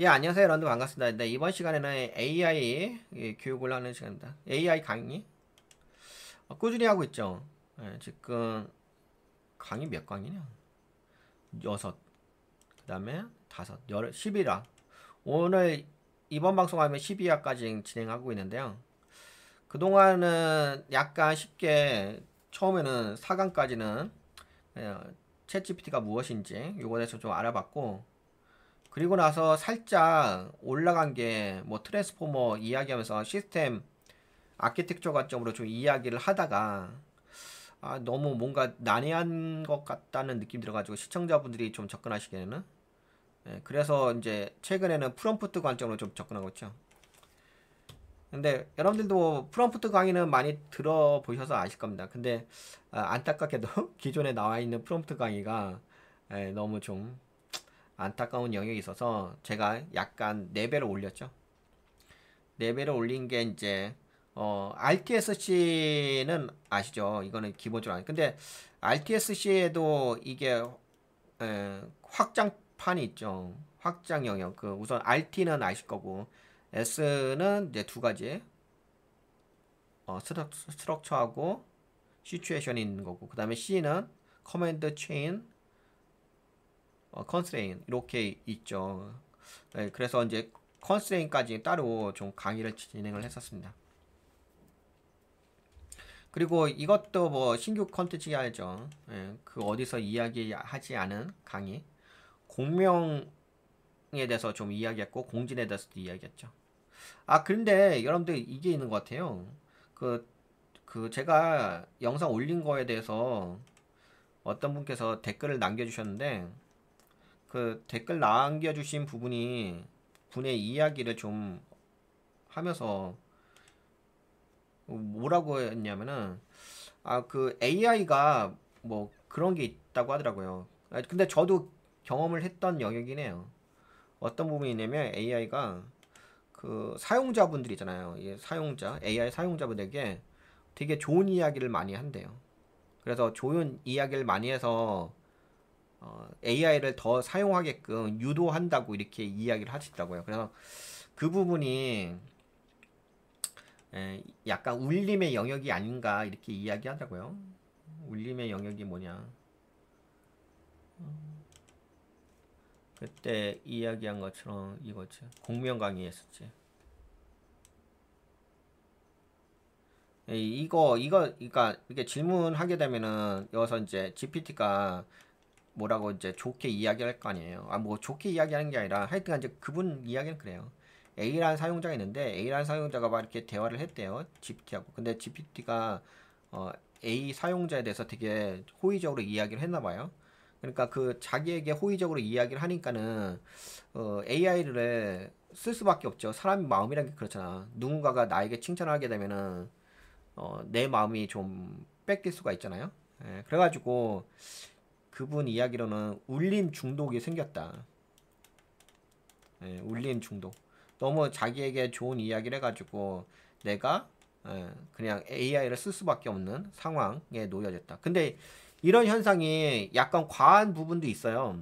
예, 안녕하세요. 여러분들 반갑습니다. 네, 이번 시간에는 AI 교육을 하는 시간입니다. AI 강의 꾸준히 하고 있죠. 예, 지금 강의 몇 강이냐? 여섯, 그 다음에 다섯, 11화. 오늘 이번 방송하면 12화까지 진행하고 있는데요. 그동안은 약간 쉽게 처음에는 4강까지는 챗 GPT가 무엇인지 요거에 대해서 좀 알아봤고, 그리고 나서 살짝 올라간 게 뭐 트랜스포머 이야기하면서 시스템 아키텍처 관점으로 좀 이야기를 하다가 너무 뭔가 난해한 것 같다는 느낌 들어가지고 시청자분들이 좀 접근하시기에는 그래서 이제 최근에는 프롬프트 관점으로 좀 접근하고 있죠. 근데 여러분들도 프롬프트 강의는 많이 들어보셔서 아실 겁니다. 근데 안타깝게도 기존에 나와 있는 프롬프트 강의가 너무 좀 안타까운 영역이 있어서 제가 약간 레벨을 올렸죠. 레벨을 올린 게 이제 RTSC는 아시죠? 이거는 기본적으로 아니. 근데 RTSC에도 이게 확장판이 있죠. 확장 영역. 그 우선 RT는 아실 거고 S는 이제 두 가지 스트럭처하고 시츄에이션이 있는 거고 그다음에 C는 커맨드 체인 컨스트레인 이렇게 있죠. 그래서 이제 컨스트레인까지 따로 좀 강의를 진행을 했었습니다. 그리고 이것도 뭐 신규 컨텐츠가 알죠. 그 어디서 이야기하지 않은 강의. 공명에 대해서 좀 이야기했고 공진에 대해서도 이야기했죠. 그런데 여러분들 이게 있는 것 같아요. 그, 제가 영상 올린 거에 대해서 어떤 분께서 댓글을 남겨주셨는데 그 댓글 남겨주신 분의 이야기를 좀 하면서 뭐라고 했냐면은 그 AI가 뭐 그런 게 있다고 하더라고요. 근데 저도 경험을 했던 영역이긴 해요. 어떤 부분이냐면 AI가 그 사용자분들이잖아요. 이 사용자, AI 사용자분에게 되게 좋은 이야기를 많이 한대요. 그래서 좋은 이야기를 많이 해서 AI를 더 사용하게끔 유도한다고 이렇게 이야기를 하시더라고요. 그래서 그 부분이 약간 울림의 영역이 아닌가 이렇게 이야기하더라고요. 울림의 영역이 뭐냐? 그때 이야기한 것처럼 이거지. 공명 강의했었지. 그러니까 이렇게 질문하게 되면은 여기서 이제 GPT가 뭐라고 이제 좋게 이야기할 거 아니에요. 뭐 좋게 이야기하는 게 아니라 하여튼 이제 그분 이야기는 그래요. A라는 사용자가 있는데 A라는 사용자가 막 이렇게 대화를 했대요. GPT하고. 근데 GPT가 어, A 사용자에 대해서 되게 호의적으로 이야기를 했나 봐요. 그러니까 그 자기에게 호의적으로 이야기를 하니까는 AI를 쓸 수밖에 없죠. 사람이 마음이란 게 그렇잖아. 누군가가 나에게 칭찬을 하게 되면은 내 마음이 좀 뺏길 수가 있잖아요. 그래가지고 그분 이야기로는 울림 중독이 생겼다. 울림 중독. 너무 자기에게 좋은 이야기를 해가지고 내가 그냥 AI를 쓸 수밖에 없는 상황에 놓여졌다. 근데 이런 현상이 약간 과한 부분도 있어요.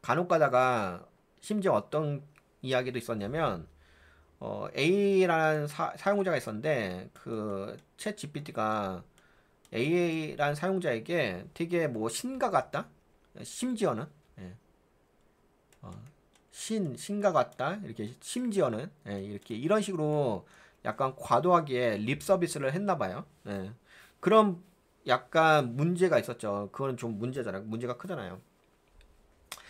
간혹 가다가 심지어 어떤 이야기도 있었냐면 A라는 사용자가 있었는데 그 챗 GPT가 A라는 사용자에게 되게 뭐 신과 같다. 심지어는 예, 신과 같다. 이렇게 심지어는 이렇게 이런 식으로 약간 과도하게 립 서비스를 했나 봐요. 그런 약간 문제가 있었죠. 그거는 좀 문제잖아요. 문제가 크잖아요.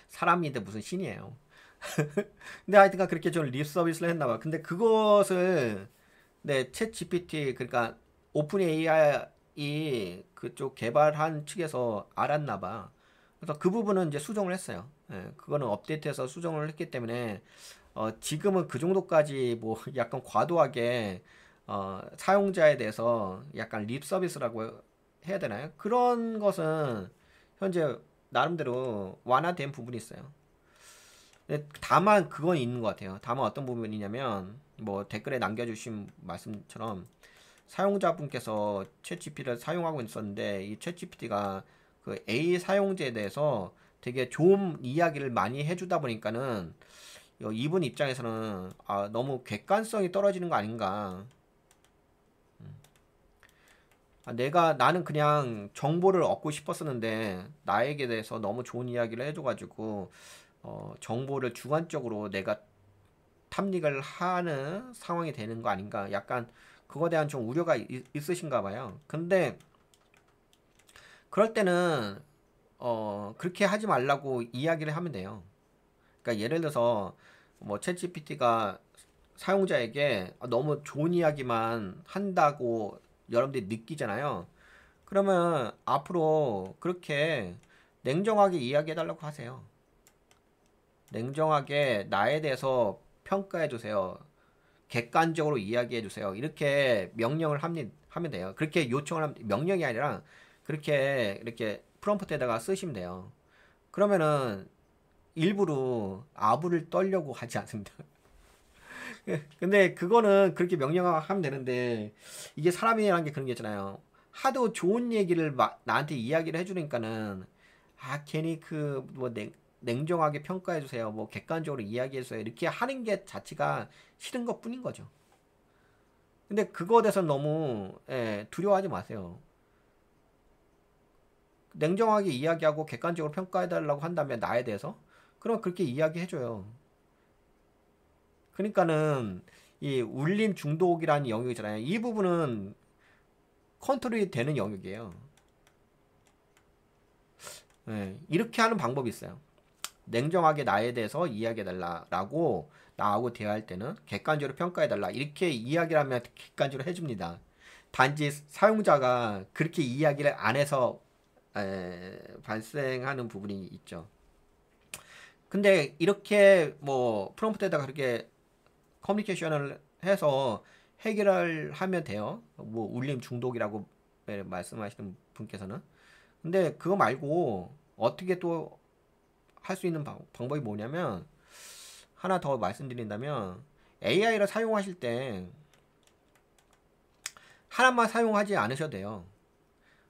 사람인데 무슨 신이에요. 근데 하여튼간 그렇게 좀 립 서비스를 했나 봐. 근데 그것을 챗 GPT 그러니까 오픈 AI 그쪽 개발한 측에서 알았나 봐. 그래서 그 부분은 이제 수정을 했어요. 그거는 업데이트해서 수정을 했기 때문에 지금은 그 정도까지 뭐 약간 과도하게 사용자에 대해서 약간 립 서비스라고 해야 되나요? 그런 것은 현재 나름대로 완화된 부분이 있어요. 근데 다만 그건 있는 것 같아요. 다만 어떤 부분이냐면 뭐 댓글에 남겨주신 말씀처럼 사용자분께서 챗GPT를 사용하고 있었는데 이 챗GPT가 그 A 사용자에 대해서 되게 좋은 이야기를 많이 해주다 보니까는 이분 입장에서는 너무 객관성이 떨어지는 거 아닌가. 나는 그냥 정보를 얻고 싶었었는데 나에게 대해서 너무 좋은 이야기를 해줘가지고 정보를 주관적으로 내가 탐닉을 하는 상황이 되는 거 아닌가. 약간 그거에 대한 좀 우려가 있으신가 봐요. 근데 그럴 때는 그렇게 하지 말라고 이야기를 하면 돼요. 그러니까 예를 들어서 뭐 챗GPT가 사용자에게 너무 좋은 이야기만 한다고 여러분들이 느끼잖아요. 그러면 앞으로 그렇게 냉정하게 이야기해달라고 하세요. 냉정하게 나에 대해서 평가해주세요. 객관적으로 이야기해주세요. 이렇게 명령을 하면 돼요. 그렇게 요청을 하면, 명령이 아니라 그렇게 이렇게 프롬프트에다가 쓰시면 돼요. 그러면은 일부러 아부를 떨려고 하지 않습니다. 근데 그거는 그렇게 명령하면 되는데 이게 사람이라는 게 그런 게 있잖아요. 하도 좋은 얘기를 나한테 이야기를 해주니까는 괜히 그 뭐 냉정하게 평가해 주세요. 뭐 객관적으로 이야기해 주세요. 이렇게 하는 게 자체가 싫은 것 뿐인 거죠. 근데 그거에 대해서 너무 두려워하지 마세요. 냉정하게 이야기하고 객관적으로 평가해 달라고 한다면 나에 대해서 그럼 그렇게 이야기해 줘요. 그러니까는 이 울림 중독이라는 영역이잖아요. 이 부분은 컨트롤이 되는 영역이에요. 이렇게 하는 방법이 있어요. 냉정하게 나에 대해서 이야기해달라라고 나하고 대화할 때는 객관적으로 평가해달라 이렇게 이야기를 하면 객관적으로 해줍니다. 단지 사용자가 그렇게 이야기를 안 해서 발생하는 부분이 있죠. 근데 이렇게 뭐 프롬프트에다가 그렇게 커뮤니케이션을 해서 해결을 하면 돼요. 뭐 울림 중독이라고 말씀하시는 분께서는. 근데 그거 말고 어떻게 또 할 수 있는 방법이 뭐냐면 하나 더 말씀드린다면 AI를 사용하실 때 하나만 사용하지 않으셔도 돼요.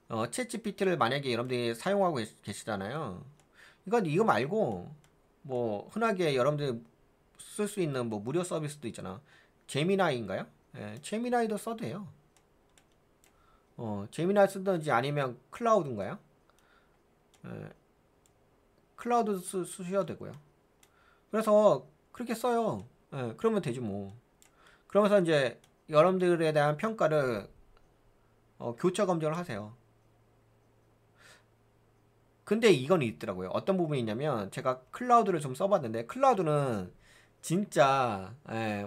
챗GPT를 만약에 여러분들이 사용하고 계시잖아요. 이거 말고 뭐 흔하게 여러분들이 쓸 수 있는 뭐 무료 서비스도 있잖아. 제미나이인가요? 제미나이도 써도 돼요. 제미나이 쓰든지 아니면 클라우드인가요? 클라우드 쓰셔도 되고요. 그래서 그렇게 써요. 그러면 되지 뭐. 그러면서 이제 여러분들에 대한 평가를 교차 검증을 하세요. 근데 이건 있더라고요. 어떤 부분이 있냐면 제가 클라우드를 좀 써봤는데 클라우드는 진짜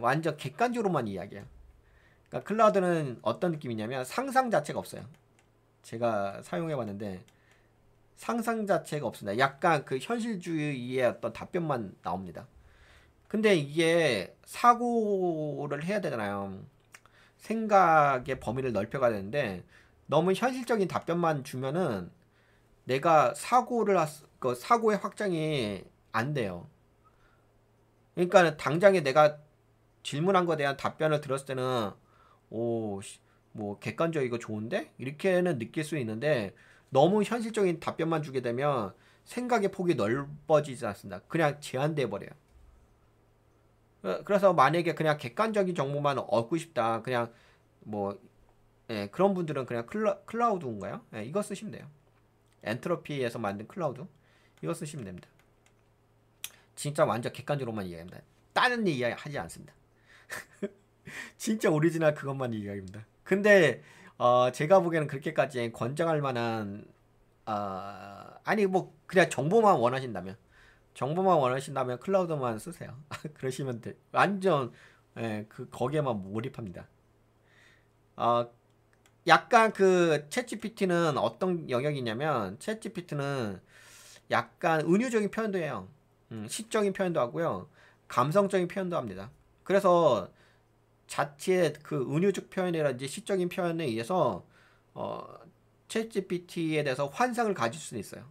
완전 객관적으로만 이야기해요. 그러니까 클라우드는 어떤 느낌이냐면 상상 자체가 없어요. 제가 사용해봤는데 상상 자체가 없습니다. 약간 그 현실주의의 어떤 답변만 나옵니다. 근데 이게 사고를 해야 되잖아요. 생각의 범위를 넓혀가야 되는데 너무 현실적인 답변만 주면은 내가 그 사고의 확장이 안 돼요. 그러니까 당장에 내가 질문한 거에 대한 답변을 들었을 때는 뭐 객관적이고 좋은데? 이렇게는 느낄 수 있는데 너무 현실적인 답변만 주게 되면 생각의 폭이 넓어지지 않습니다. 그냥 제한돼 버려요. 그래서 만약에 그냥 객관적인 정보만 얻고 싶다. 그냥 뭐 그런 분들은 그냥 클라우드인가요? 이거 쓰시면 돼요. 엔트로피에서 만든 클라우드 이거 쓰시면 됩니다. 진짜 완전 객관적으로만 이야기합니다. 다른 이야기 하지 않습니다. 진짜 오리지널 그것만 이야기합니다. 근데 제가 보기에는 그렇게까지 권장할 만한 아니 뭐 그냥 정보만 원하신다면 클라우드만 쓰세요. 그러시면 돼. 완전 거기에만 몰입합니다. 어, 약간 그 챗GPT는 어떤 영역이냐면 챗GPT는 약간 은유적인 표현도 해요. 시적인 표현도 하고요. 감성적인 표현도 합니다. 그래서 자체의 그 은유적 표현이라든지 시적인 표현에 의해서 어, 챗GPT에 대해서 환상을 가질 수는 있어요.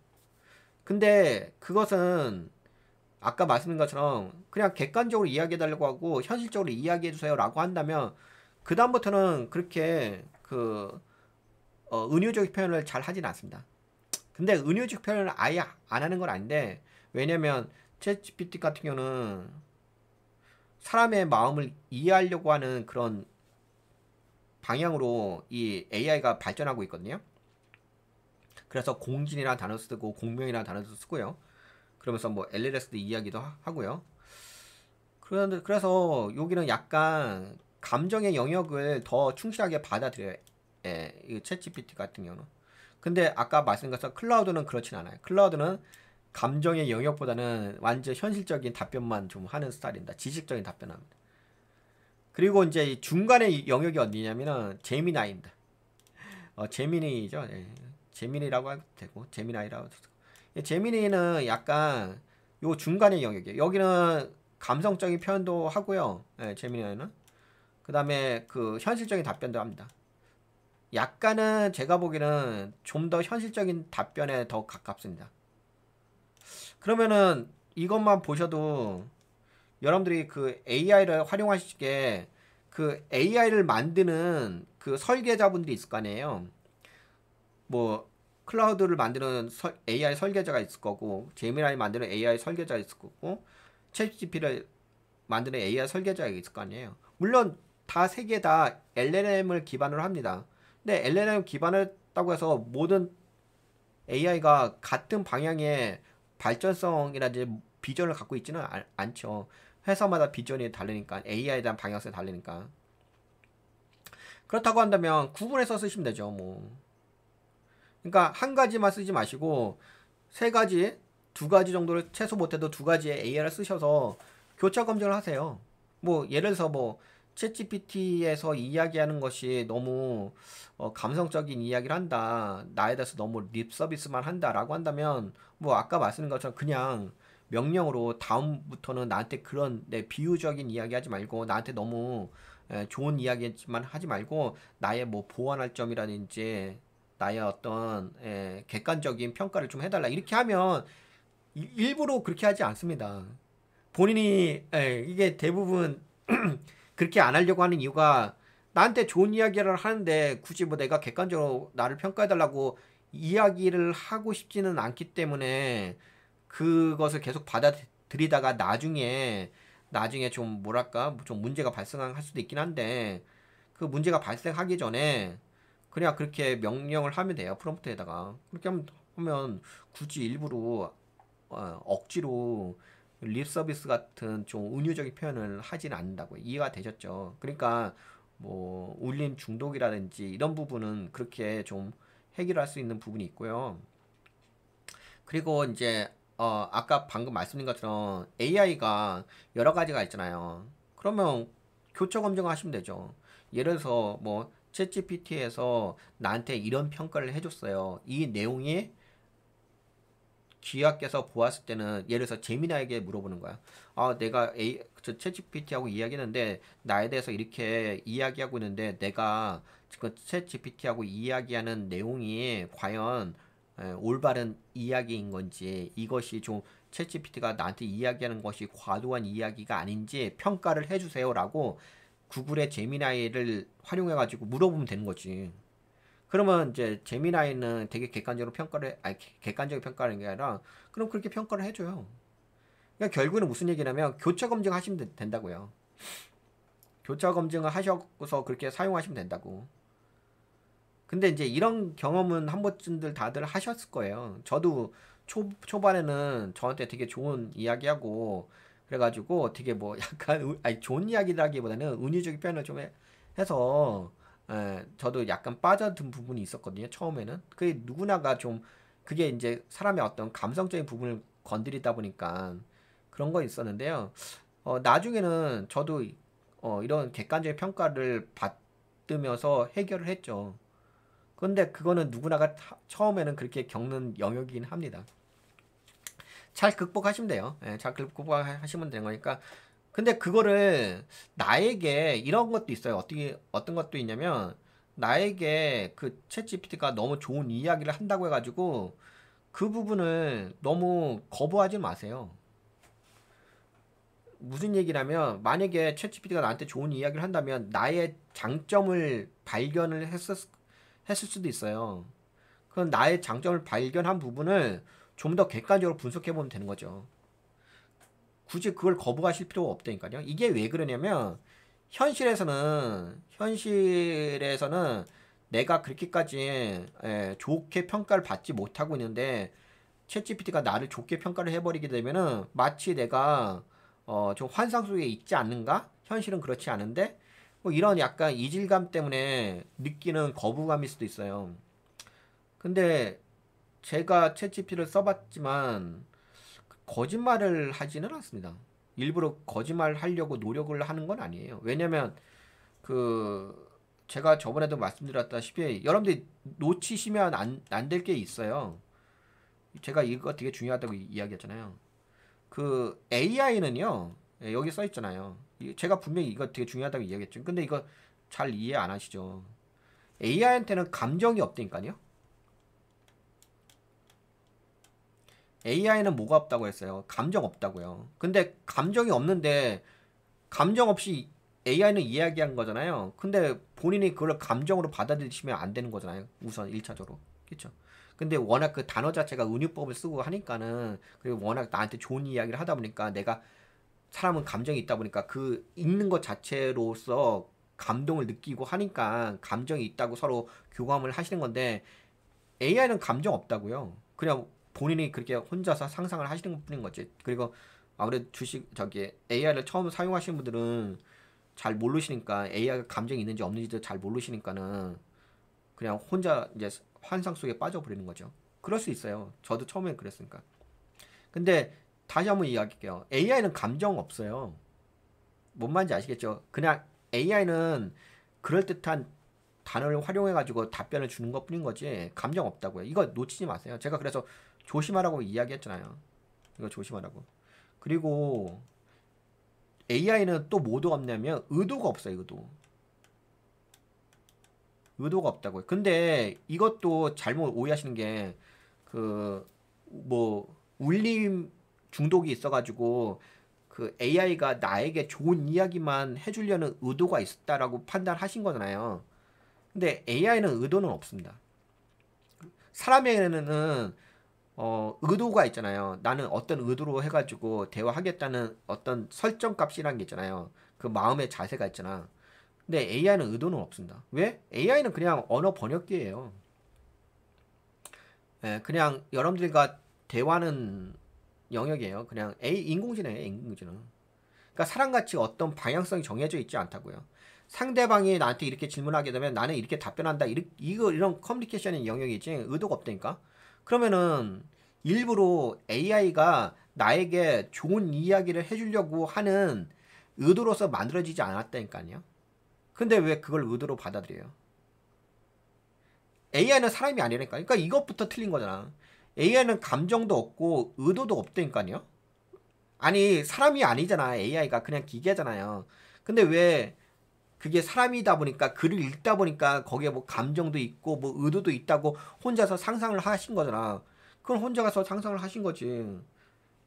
근데 그것은 아까 말씀드린 것처럼 그냥 객관적으로 이야기해달라고 하고 현실적으로 이야기해주세요 라고 한다면 그 다음부터는 그렇게 그 은유적 표현을 잘 하진 않습니다. 근데 은유적 표현을 아예 안 하는 건 아닌데 왜냐면 챗GPT 같은 경우는 사람의 마음을 이해하려고 하는 그런 방향으로 이 AI가 발전하고 있거든요. 그래서 공진이라는 단어 쓰고 공명이라는 단어도 쓰고요. 그러면서 뭐 LLS도 이야기도 하고요. 그래서 여기는 약간 감정의 영역을 더 충실하게 받아들여요. 예, 이 챗GPT 같은 경우는. 근데 아까 말씀드린 것처럼 클라우드는 그렇진 않아요. 클라우드는 감정의 영역보다는 완전 현실적인 답변만 좀 하는 스타일입니다. 지식적인 답변합니다. 그리고 이제 이 중간의 영역이 어디냐면은 제미나이입니다. 제미니죠. 예. 제미니라고 해도 되고 제미나이라고 해도 되고. 제미니는 약간 요 중간의 영역이에요. 여기는 감성적인 표현도 하고요. 예, 제미니는. 그 다음에 그 현실적인 답변도 합니다. 약간은 제가 보기에는 좀 더 현실적인 답변에 더 가깝습니다. 그러면은 이것만 보셔도 여러분들이 그 AI를 활용하시기에 그 AI를 만드는 그 설계자분들이 있을 거 아니에요. 뭐 클라우드를 만드는 AI 설계자가 있을 거고 제미나이 만드는 AI 설계자가 있을 거고 챗GPT를 만드는 AI 설계자가 있을 거 아니에요. 물론 다 세 개 다 LLM을 기반으로 합니다. 근데 LLM 기반을 했다고 해서 모든 AI가 같은 방향의 발전성이라든지 비전을 갖고 있지는 않죠. 회사마다 비전이 다르니까 AI에 대한 방향성이 다르니까. 그렇다고 한다면 구분해서 쓰시면 되죠. 뭐. 그러니까 한 가지만 쓰지 마시고 세 가지, 두 가지 정도를 최소 못해도 두 가지의 AI를 쓰셔서 교차 검증을 하세요. 뭐 예를 들어서 뭐 챗GPT에서 이야기하는 것이 너무 감성적인 이야기를 한다. 나에 대해서 너무 립 서비스만 한다라고 한다면 뭐 아까 말씀드린 것처럼 그냥 명령으로 다음부터는 나한테 그런 내 비유적인 이야기 하지 말고 나한테 너무 좋은 이야기만 하지 말고 나의 뭐 보완할 점이라든지 나의 어떤 객관적인 평가를 좀 해달라 이렇게 하면 일부러 그렇게 하지 않습니다. 본인이 이게 대부분 그렇게 안 하려고 하는 이유가 나한테 좋은 이야기를 하는데 굳이 뭐 내가 객관적으로 나를 평가해달라고 이야기를 하고 싶지는 않기 때문에 그것을 계속 받아들이다가 나중에 좀 뭐랄까 좀 문제가 발생할 수도 있긴 한데 그 문제가 발생하기 전에 그냥 그렇게 명령을 하면 돼요. 프롬프트에다가 그렇게 하면 굳이 일부러 억지로 립 서비스 같은 좀 은유적인 표현을 하진 않는다고 이해가 되셨죠? 그러니까 뭐 울림 중독이라든지 이런 부분은 그렇게 좀 해결할 수 있는 부분이 있고요. 그리고 이제 아까 방금 말씀드린 것처럼 AI가 여러 가지가 있잖아요. 그러면 교차 검증을 하시면 되죠. 예를 들어서 뭐 챗GPT에서 나한테 이런 평가를 해줬어요. 이 내용이 기하께서 보았을 때는 예를 들어서 제미나에게 물어보는 거야. 내가 챗GPT하고 이야기했는데 나에 대해서 이렇게 이야기하고 있는데 내가 지금 챗GPT하고 이야기하는 내용이 과연 올바른 이야기인 건지 이것이 좀 챗GPT가 나한테 이야기하는 것이 과도한 이야기가 아닌지 평가를 해주세요라고 구글의 제미나이를 활용해가지고 물어보면 되는 거지. 그러면 이제 제미나이는 되게 객관적으로 객관적인 평가하는 게 아니라 그럼 그렇게 평가를 해줘요. 그러니까 결국에는 무슨 얘기냐면 교차 검증하시면 된다고요. 교차 검증을 하셔서 그렇게 사용하시면 된다고. 근데 이제 이런 경험은 한 번쯤들 다들 하셨을 거예요. 저도 초반에는 저한테 되게 좋은 이야기하고 그래가지고 되게 뭐 약간 아니 좋은 이야기라기보다는 은유적인 표현을 좀 해서 저도 약간 빠져든 부분이 있었거든요. 처음에는 그게 누구나가 좀 그게 이제 사람의 어떤 감성적인 부분을 건드리다 보니까 그런 거 있었는데요. 나중에는 저도 이런 객관적인 평가를 받으면서 해결을 했죠. 근데 그거는 누구나가 처음에는 그렇게 겪는 영역이긴 합니다. 잘 극복하시면 돼요. 잘 극복하시면 되는 거니까. 근데 그거를 나에게 이런 것도 있어요. 어떤 것도 있냐면 나에게 그 챗GPT가 너무 좋은 이야기를 한다고 해가지고 그 부분을 너무 거부하지 마세요. 무슨 얘기냐면 만약에 챗GPT가 나한테 좋은 이야기를 한다면 나의 장점을 발견을 했을 수도 있어요. 그럼 나의 장점을 발견한 부분을 좀 더 객관적으로 분석해 보면 되는 거죠. 굳이 그걸 거부하실 필요가 없다니까요. 이게 왜 그러냐면 현실에서는 내가 그렇게까지 좋게 평가를 받지 못하고 있는데 챗GPT가 나를 좋게 평가를 해버리게 되면은 마치 내가 좀 환상 속에 있지 않는가? 현실은 그렇지 않은데 뭐 이런 약간 이질감 때문에 느끼는 거부감일 수도 있어요. 근데 제가 챗GPT를 써봤지만 거짓말을 하지는 않습니다. 일부러 거짓말 하려고 노력을 하는 건 아니에요. 왜냐면 그 제가 저번에도 말씀드렸다시피 여러분들이 놓치시면 안 될 게 있어요. 제가 이거 되게 중요하다고 이야기했잖아요. 그 AI는요, 여기 써 있잖아요. 제가 분명히 이거 되게 중요하다고 이야기했죠. 근데 이거 잘 이해 안 하시죠? AI한테는 감정이 없다니까요. AI는 뭐가 없다고 했어요? 감정 없다고요. 근데 감정이 없는데 감정 없이 AI는 이야기한 거잖아요. 근데 본인이 그걸 감정으로 받아들이시면 안 되는 거잖아요. 우선 1차적으로. 그렇죠? 근데 워낙 그 단어 자체가 은유법을 쓰고 하니까는 그리고 워낙 나한테 좋은 이야기를 하다 보니까 내가 사람은 감정이 있다 보니까 그 읽는 것 자체로서 감동을 느끼고 하니까 감정이 있다고 서로 교감을 하시는 건데 AI는 감정 없다고요. 그냥 본인이 그렇게 혼자서 상상을 하시는 뿐인 거지. 그리고 아무래도 AI를 처음 사용하시는 분들은 잘 모르시니까 AI가 감정이 있는지 없는지도 잘 모르시니까는 그냥 혼자 이제 환상 속에 빠져버리는 거죠. 그럴 수 있어요. 저도 처음에 그랬으니까. 근데 다시 한번 이야기할게요. AI는 감정 없어요. 뭔 말인지 아시겠죠? 그냥 AI는 그럴듯한 단어를 활용해가지고 답변을 주는 것 뿐인 거지 감정 없다고요. 이거 놓치지 마세요. 제가 그래서 조심하라고 이야기했잖아요. 이거 조심하라고. 그리고 AI는 또 뭐도 없냐면 의도가 없어요. 의도가 없다고요. 근데 이것도 잘못 오해하시는 게 그 뭐 울림 중독이 있어가지고 그 AI가 나에게 좋은 이야기만 해주려는 의도가 있다라고 판단하신 거잖아요. 근데 AI는 의도는 없습니다. 사람에게는 의도가 있잖아요. 나는 어떤 의도로 해가지고 대화하겠다는 어떤 설정 값이라는 게 있잖아요. 그 마음의 자세가 있잖아. 근데 AI는 의도는 없습니다. 왜? AI는 그냥 언어 번역기예요. 예, 그냥 여러분들과 대화하는 영역이에요. 그냥 인공지능이에요, 인공지능. 그러니까 사람같이 어떤 방향성이 정해져 있지 않다고요. 상대방이 나한테 이렇게 질문하게 되면 나는 이렇게 답변한다. 이런 커뮤니케이션의 영역이지 의도가 없다니까. 그러면은 일부러 AI가 나에게 좋은 이야기를 해주려고 하는 의도로서 만들어지지 않았다니까요. 근데 왜 그걸 의도로 받아들여요? AI는 사람이 아니라니까. 그러니까 이것부터 틀린 거잖아. AI는 감정도 없고 의도도 없다니까요. 아니 사람이 아니잖아. AI가 그냥 기계잖아요. 근데 왜 그게 사람이다 보니까 글을 읽다 보니까 거기에 뭐 감정도 있고 뭐 의도도 있다고 혼자서 상상을 하신 거잖아. 그건 혼자 가서 상상을 하신 거지.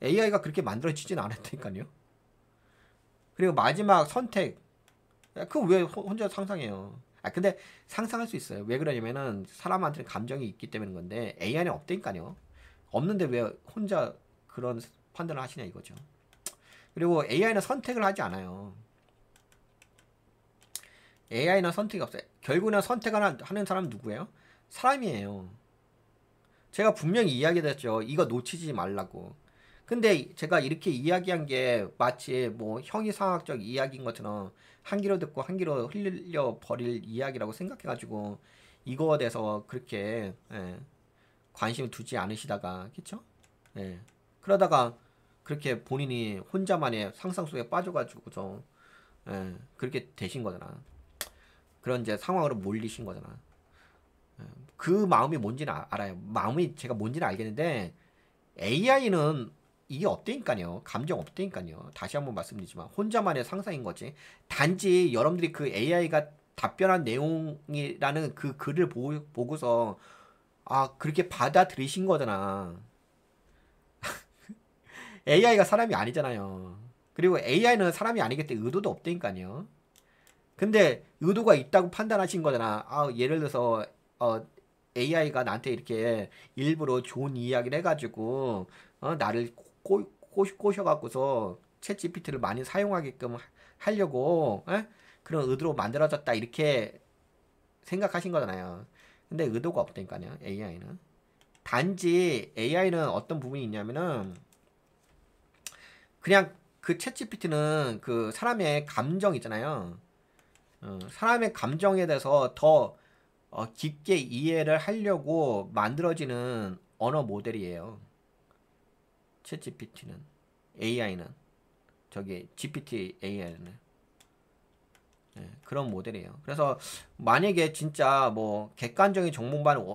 AI가 그렇게 만들어지진 않았다니까요. 그리고 마지막 선택. 그 왜 혼자 상상해요? 아 근데 상상할 수 있어요. 왜 그러냐면은 사람한테는 감정이 있기 때문인 건데 AI는 없다니까요. 없는데 왜 혼자 그런 판단을 하시냐 이거죠. 그리고 AI는 선택을 하지 않아요. AI는 선택이 없어요. 결국은 선택하는 사람은 누구예요? 사람이에요. 제가 분명히 이야기했죠. 이거 놓치지 말라고. 근데 제가 이렇게 이야기한 게 마치 뭐 형이상학적 이야기인 것처럼 한 귀로 듣고 한 귀로 흘려 버릴 이야기라고 생각해가지고 이거에 대해서 그렇게 관심을 두지 않으시다가 그쵸? 예. 그러다가 그렇게 본인이 혼자만의 상상 속에 빠져가지고서 그렇게 되신 거잖아. 그런 이제 상황으로 몰리신 거잖아. 그 마음이 뭔지는 알아요. 마음이 제가 뭔지는 알겠는데 AI는 이게 없다니까요. 감정 없다니까요. 다시 한번 말씀드리지만 혼자만의 상상인 거지. 단지 여러분들이 그 AI가 답변한 내용이라는 그 글을 보고서 아 그렇게 받아들이신 거잖아. AI가 사람이 아니잖아요. 그리고 AI는 사람이 아니기 때문에 의도도 없다니까요. 근데 의도가 있다고 판단하신 거잖아. 아, 예를 들어서 AI가 나한테 이렇게 일부러 좋은 이야기를 해가지고 나를 꼬셔갖고서 챗 GPT를 많이 사용하게끔 하려고 그런 의도로 만들어졌다 이렇게 생각하신 거잖아요. 근데 의도가 없다니까요. AI는. 단지 AI는 어떤 부분이 있냐면은 그냥 그 챗 GPT는 그 사람의 감정 있잖아요. 사람의 감정에 대해서 더 깊게 이해를 하려고 만들어지는 언어 모델이에요. 챗 GPT는 AI는 저기 GPT AI는 그런 모델이에요. 그래서 만약에 진짜 뭐 객관적인 정보만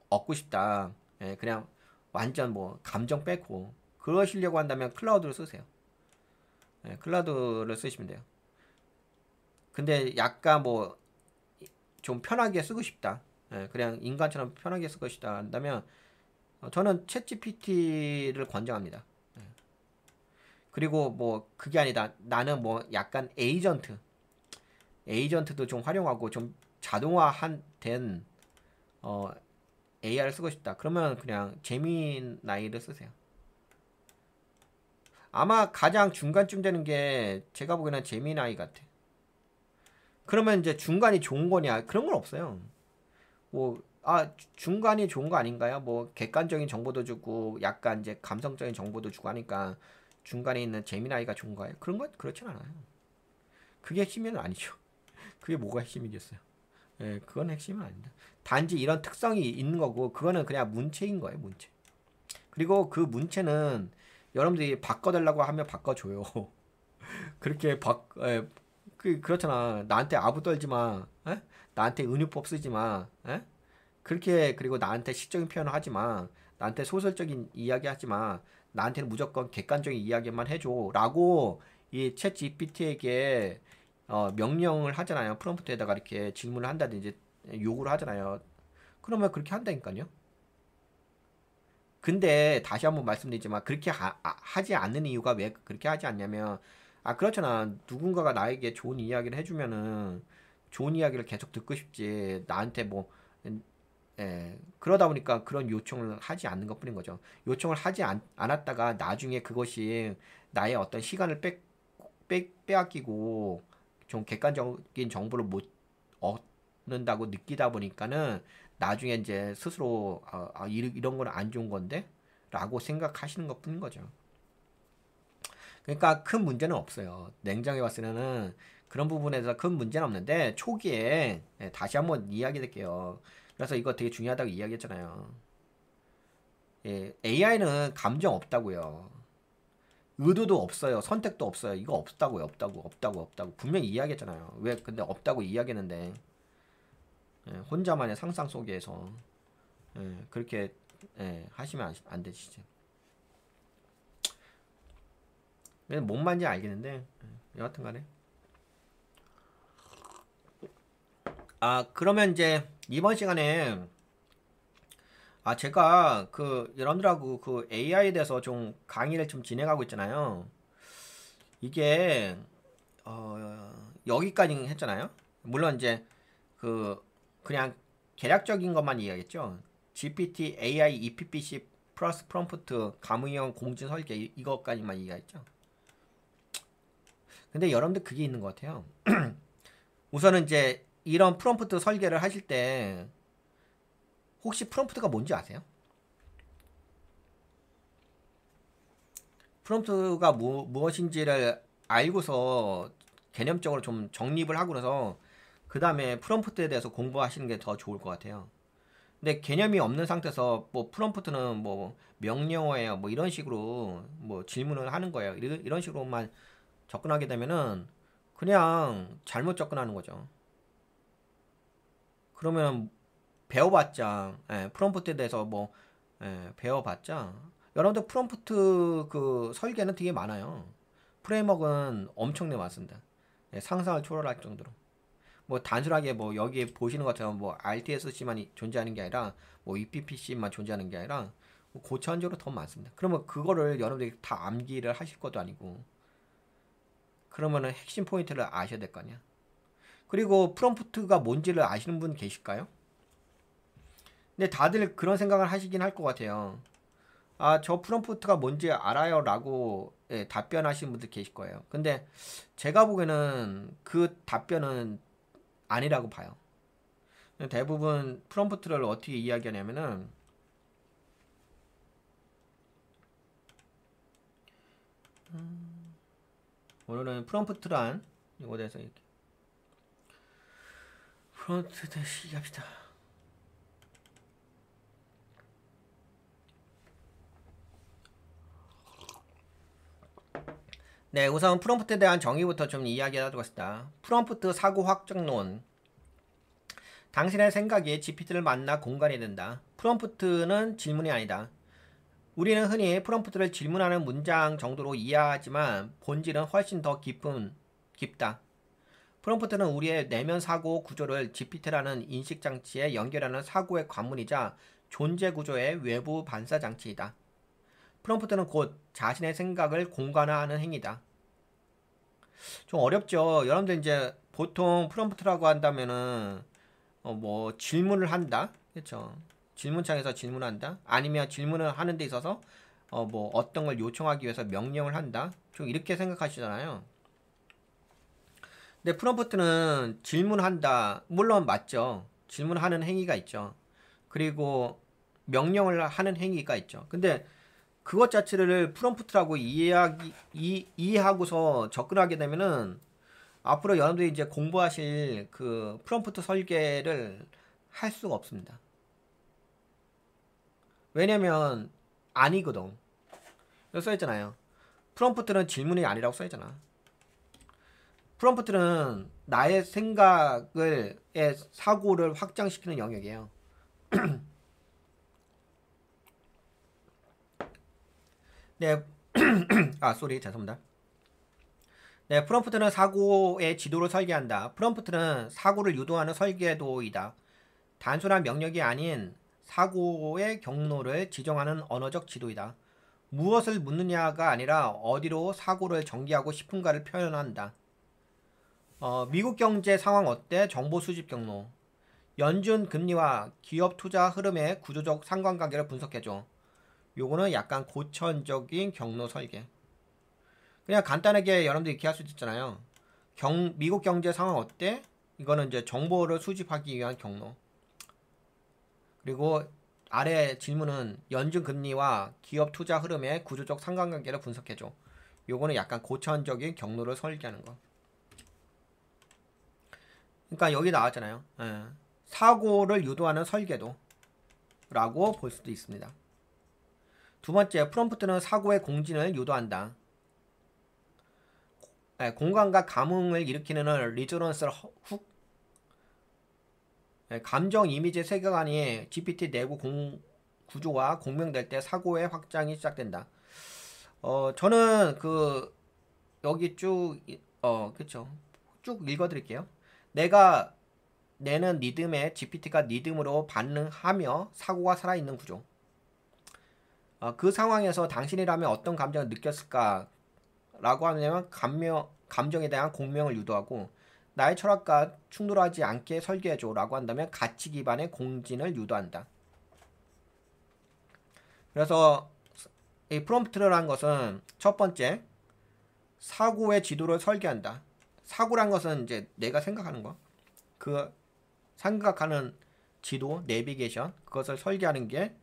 얻고 싶다. 그냥 완전 뭐 감정 빼고 그러시려고 한다면 클라우드를 쓰세요. 클라우드를 쓰시면 돼요. 근데 약간 뭐 좀 편하게 쓰고 싶다. 그냥 인간처럼 편하게 쓰고 싶다 한다면 저는 챗 GPT를 권장합니다. 그리고 뭐 그게 아니다. 나는 뭐 약간 에이전트도 좀 활용하고 좀 자동화된 AI를 쓰고 싶다. 그러면 그냥 제미나이를 쓰세요. 아마 가장 중간쯤 되는 게 제가 보기에는 제미나이 같아. 그러면 이제 중간이 좋은 거냐? 그런 건 없어요. 뭐, 중간이 좋은 거 아닌가요? 뭐, 객관적인 정보도 주고, 약간 이제 감성적인 정보도 주고 하니까 중간에 있는 제미나이가 좋은 거예요? 그런 건 그렇진 않아요. 그게 핵심은 아니죠. 그게 뭐가 핵심이겠어요? 그건 핵심은 아닙니다. 단지 이런 특성이 있는 거고, 그거는 그냥 문체인 거예요, 문체. 그리고 그 문체는 여러분들이 바꿔달라고 하면 바꿔줘요. 그렇게 그렇잖아. 나한테 아부 떨지 마. 나한테 은유법 쓰지 마. 그렇게 그리고 나한테 시적인 표현을 하지 마. 나한테 소설적인 이야기 하지 마. 나한테는 무조건 객관적인 이야기만 해줘라고 이 챗 GPT에게 명령을 하잖아요. 프롬프트에다가 이렇게 질문을 한다든지 요구를 하잖아요. 그러면 그렇게 한다니까요. 근데 다시 한번 말씀드리지만 그렇게 하지 않는 이유가 왜 그렇게 하지 않냐면 그렇잖아. 누군가가 나에게 좋은 이야기를 해주면은 좋은 이야기를 계속 듣고 싶지. 나한테 뭐 그러다 보니까 그런 요청을 하지 않는 것뿐인 거죠. 요청을 하지 않았다가 나중에 그것이 나의 어떤 시간을 빼앗기고 좀 객관적인 정보를 못 얻는다고 느끼다 보니까는 나중에 이제 스스로 이런 건 안 좋은 건데 라고 생각하시는 것뿐인 거죠. 그러니까 큰 문제는 없어요. 냉정히 봤을 때는 그런 부분에서 큰 문제는 없는데 초기에 다시 한번 이야기 드릴게요. 그래서 이거 되게 중요하다고 이야기했잖아요. AI는 감정 없다고요. 의도도 없어요. 선택도 없어요. 이거 없다고요. 없다고. 분명히 이야기했잖아요. 왜 근데 없다고 이야기했는데 혼자만의 상상 속에서 그렇게 하시면 안 되시죠. 뭔 말인지 알겠는데 여하튼 간에 그러면 이제 이번 시간에 제가 그 여러분들하고 그 AI에 대해서 좀 강의를 좀 진행하고 있잖아요. 이게 여기까지 했잖아요. 물론 이제 그냥 개략적인 것만 이야기했죠. GPT, AI, EPPC 플러스 프롬프트, 가무형 공진 설계 이것까지만 이야기했죠. 근데 여러분들 그게 있는 것 같아요. 우선은 이제 이런 프롬프트 설계를 하실 때 혹시 프롬프트가 뭔지 아세요? 프롬프트가 무엇인지를 알고서 개념적으로 좀 정립을 하고 나서 그 다음에 프롬프트에 대해서 공부하시는 게 더 좋을 것 같아요. 근데 개념이 없는 상태에서 뭐 프롬프트는 뭐 명령어예요 뭐 이런 식으로 뭐 질문을 하는 거예요. 이런 식으로만 접근하게 되면은 그냥 잘못 접근하는 거죠. 그러면 배워봤자 프롬프트에 대해서 뭐 배워봤자 여러분들 프롬프트 그 설계는 되게 많아요. 프레임워크는 엄청나게 많습니다. 상상을 초월할 정도로. 뭐 단순하게 뭐 여기 보시는 것처럼 뭐 RTSC만 존재하는 게 아니라 뭐 EPPC만 존재하는 게 아니라 뭐 고차원적으로 더 많습니다. 그러면 그거를 여러분들이 다 암기를 하실 것도 아니고 그러면은 핵심 포인트를 아셔야 될 거 아니야. 그리고 프롬프트가 뭔지를 아시는 분 계실까요? 근데 다들 그런 생각을 하시긴 할 것 같아요. 아, 저 프롬프트가 뭔지 알아요 라고 예, 답변하시는 분들 계실 거예요. 근데 제가 보기에는 그 답변은 아니라고 봐요. 대부분 프롬프트를 어떻게 이야기하냐면은 오늘은 프롬프트란 이거에 대해서 이렇게 프롬프트 시작합시다. 네, 우선 프롬프트에 대한 정의부터 좀 이야기하도록 하겠습니다. 프롬프트 사고 확정론. 당신의 생각이 GPT를 만나 공간이 된다. 프롬프트는 질문이 아니다. 우리는 흔히 프롬프트를 질문하는 문장 정도로 이해하지만 본질은 훨씬 더 깊다. 프롬프트는 우리의 내면 사고 구조를 GPT라는 인식 장치에 연결하는 사고의 관문이자 존재 구조의 외부 반사 장치이다. 프롬프트는 곧 자신의 생각을 공간화하는 행위다. 좀 어렵죠. 여러분들 이제 보통 프롬프트라고 한다면은 뭐 질문을 한다, 그렇죠? 질문창에서 질문한다, 아니면 질문을 하는 데 있어서 뭐 어떤 걸 요청하기 위해서 명령을 한다, 좀 이렇게 생각하시잖아요. 근데 프롬프트는 질문한다, 물론 맞죠. 질문하는 행위가 있죠. 그리고 명령을 하는 행위가 있죠. 근데 그것 자체를 프롬프트라고 이해하고서 접근하게 되면은 앞으로 여러분들이 이제 공부하실 그 프롬프트 설계를 할 수가 없습니다. 왜냐면 아니거든. 여기 써있잖아요. 프롬프트는 질문이 아니라고 써있잖아. 프롬프트는 나의 생각을, 사고를 확장시키는 영역이에요. 네, 쏘리, 죄송합니다. 네, 프롬프트는 사고의 지도를 설계한다. 프롬프트는 사고를 유도하는 설계도이다. 단순한 명령이 아닌 사고의 경로를 지정하는 언어적 지도이다. 무엇을 묻느냐가 아니라 어디로 사고를 전개하고 싶은가를 표현한다. 미국 경제 상황 어때? 정보 수집 경로. 연준 금리와 기업 투자 흐름의 구조적 상관관계를 분석해줘. 요거는 약간 고천적인 경로 설계. 그냥 간단하게 여러분들 이렇게 할 수 있잖아요. 미국 경제 상황 어때? 이거는 이제 정보를 수집하기 위한 경로. 그리고 아래 질문은 연준 금리와 기업 투자 흐름의 구조적 상관관계를 분석해줘. 요거는 약간 고차원적인 경로를 설계하는 거. 그러니까 여기 나왔잖아요. 예. 사고를 유도하는 설계도 라고 볼 수도 있습니다. 두 번째, 프롬프트는 사고의 공진을 유도한다. 예, 공간과 감흥을 일으키는 리조넌스 훅. 예, 감정 이미지 세계관이 GPT 내부 구조와 공명될 때 사고의 확장이 시작된다. 저는 여기 그쵸. 쭉 읽어드릴게요. 내가 내는 리듬에 GPT가 리듬으로 반응하며 사고가 살아있는 구조. 그 상황에서 당신이라면 어떤 감정을 느꼈을까? 라고 하면 감정에 대한 공명을 유도하고, 나의 철학과 충돌하지 않게 설계해줘 라고 한다면 가치 기반의 공진을 유도한다. 그래서 이 프롬프트라는 것은 첫 번째, 사고의 지도를 설계한다. 사고란 것은 이제 내가 생각하는 거. 그 생각하는 지도, 내비게이션, 그것을 설계하는 게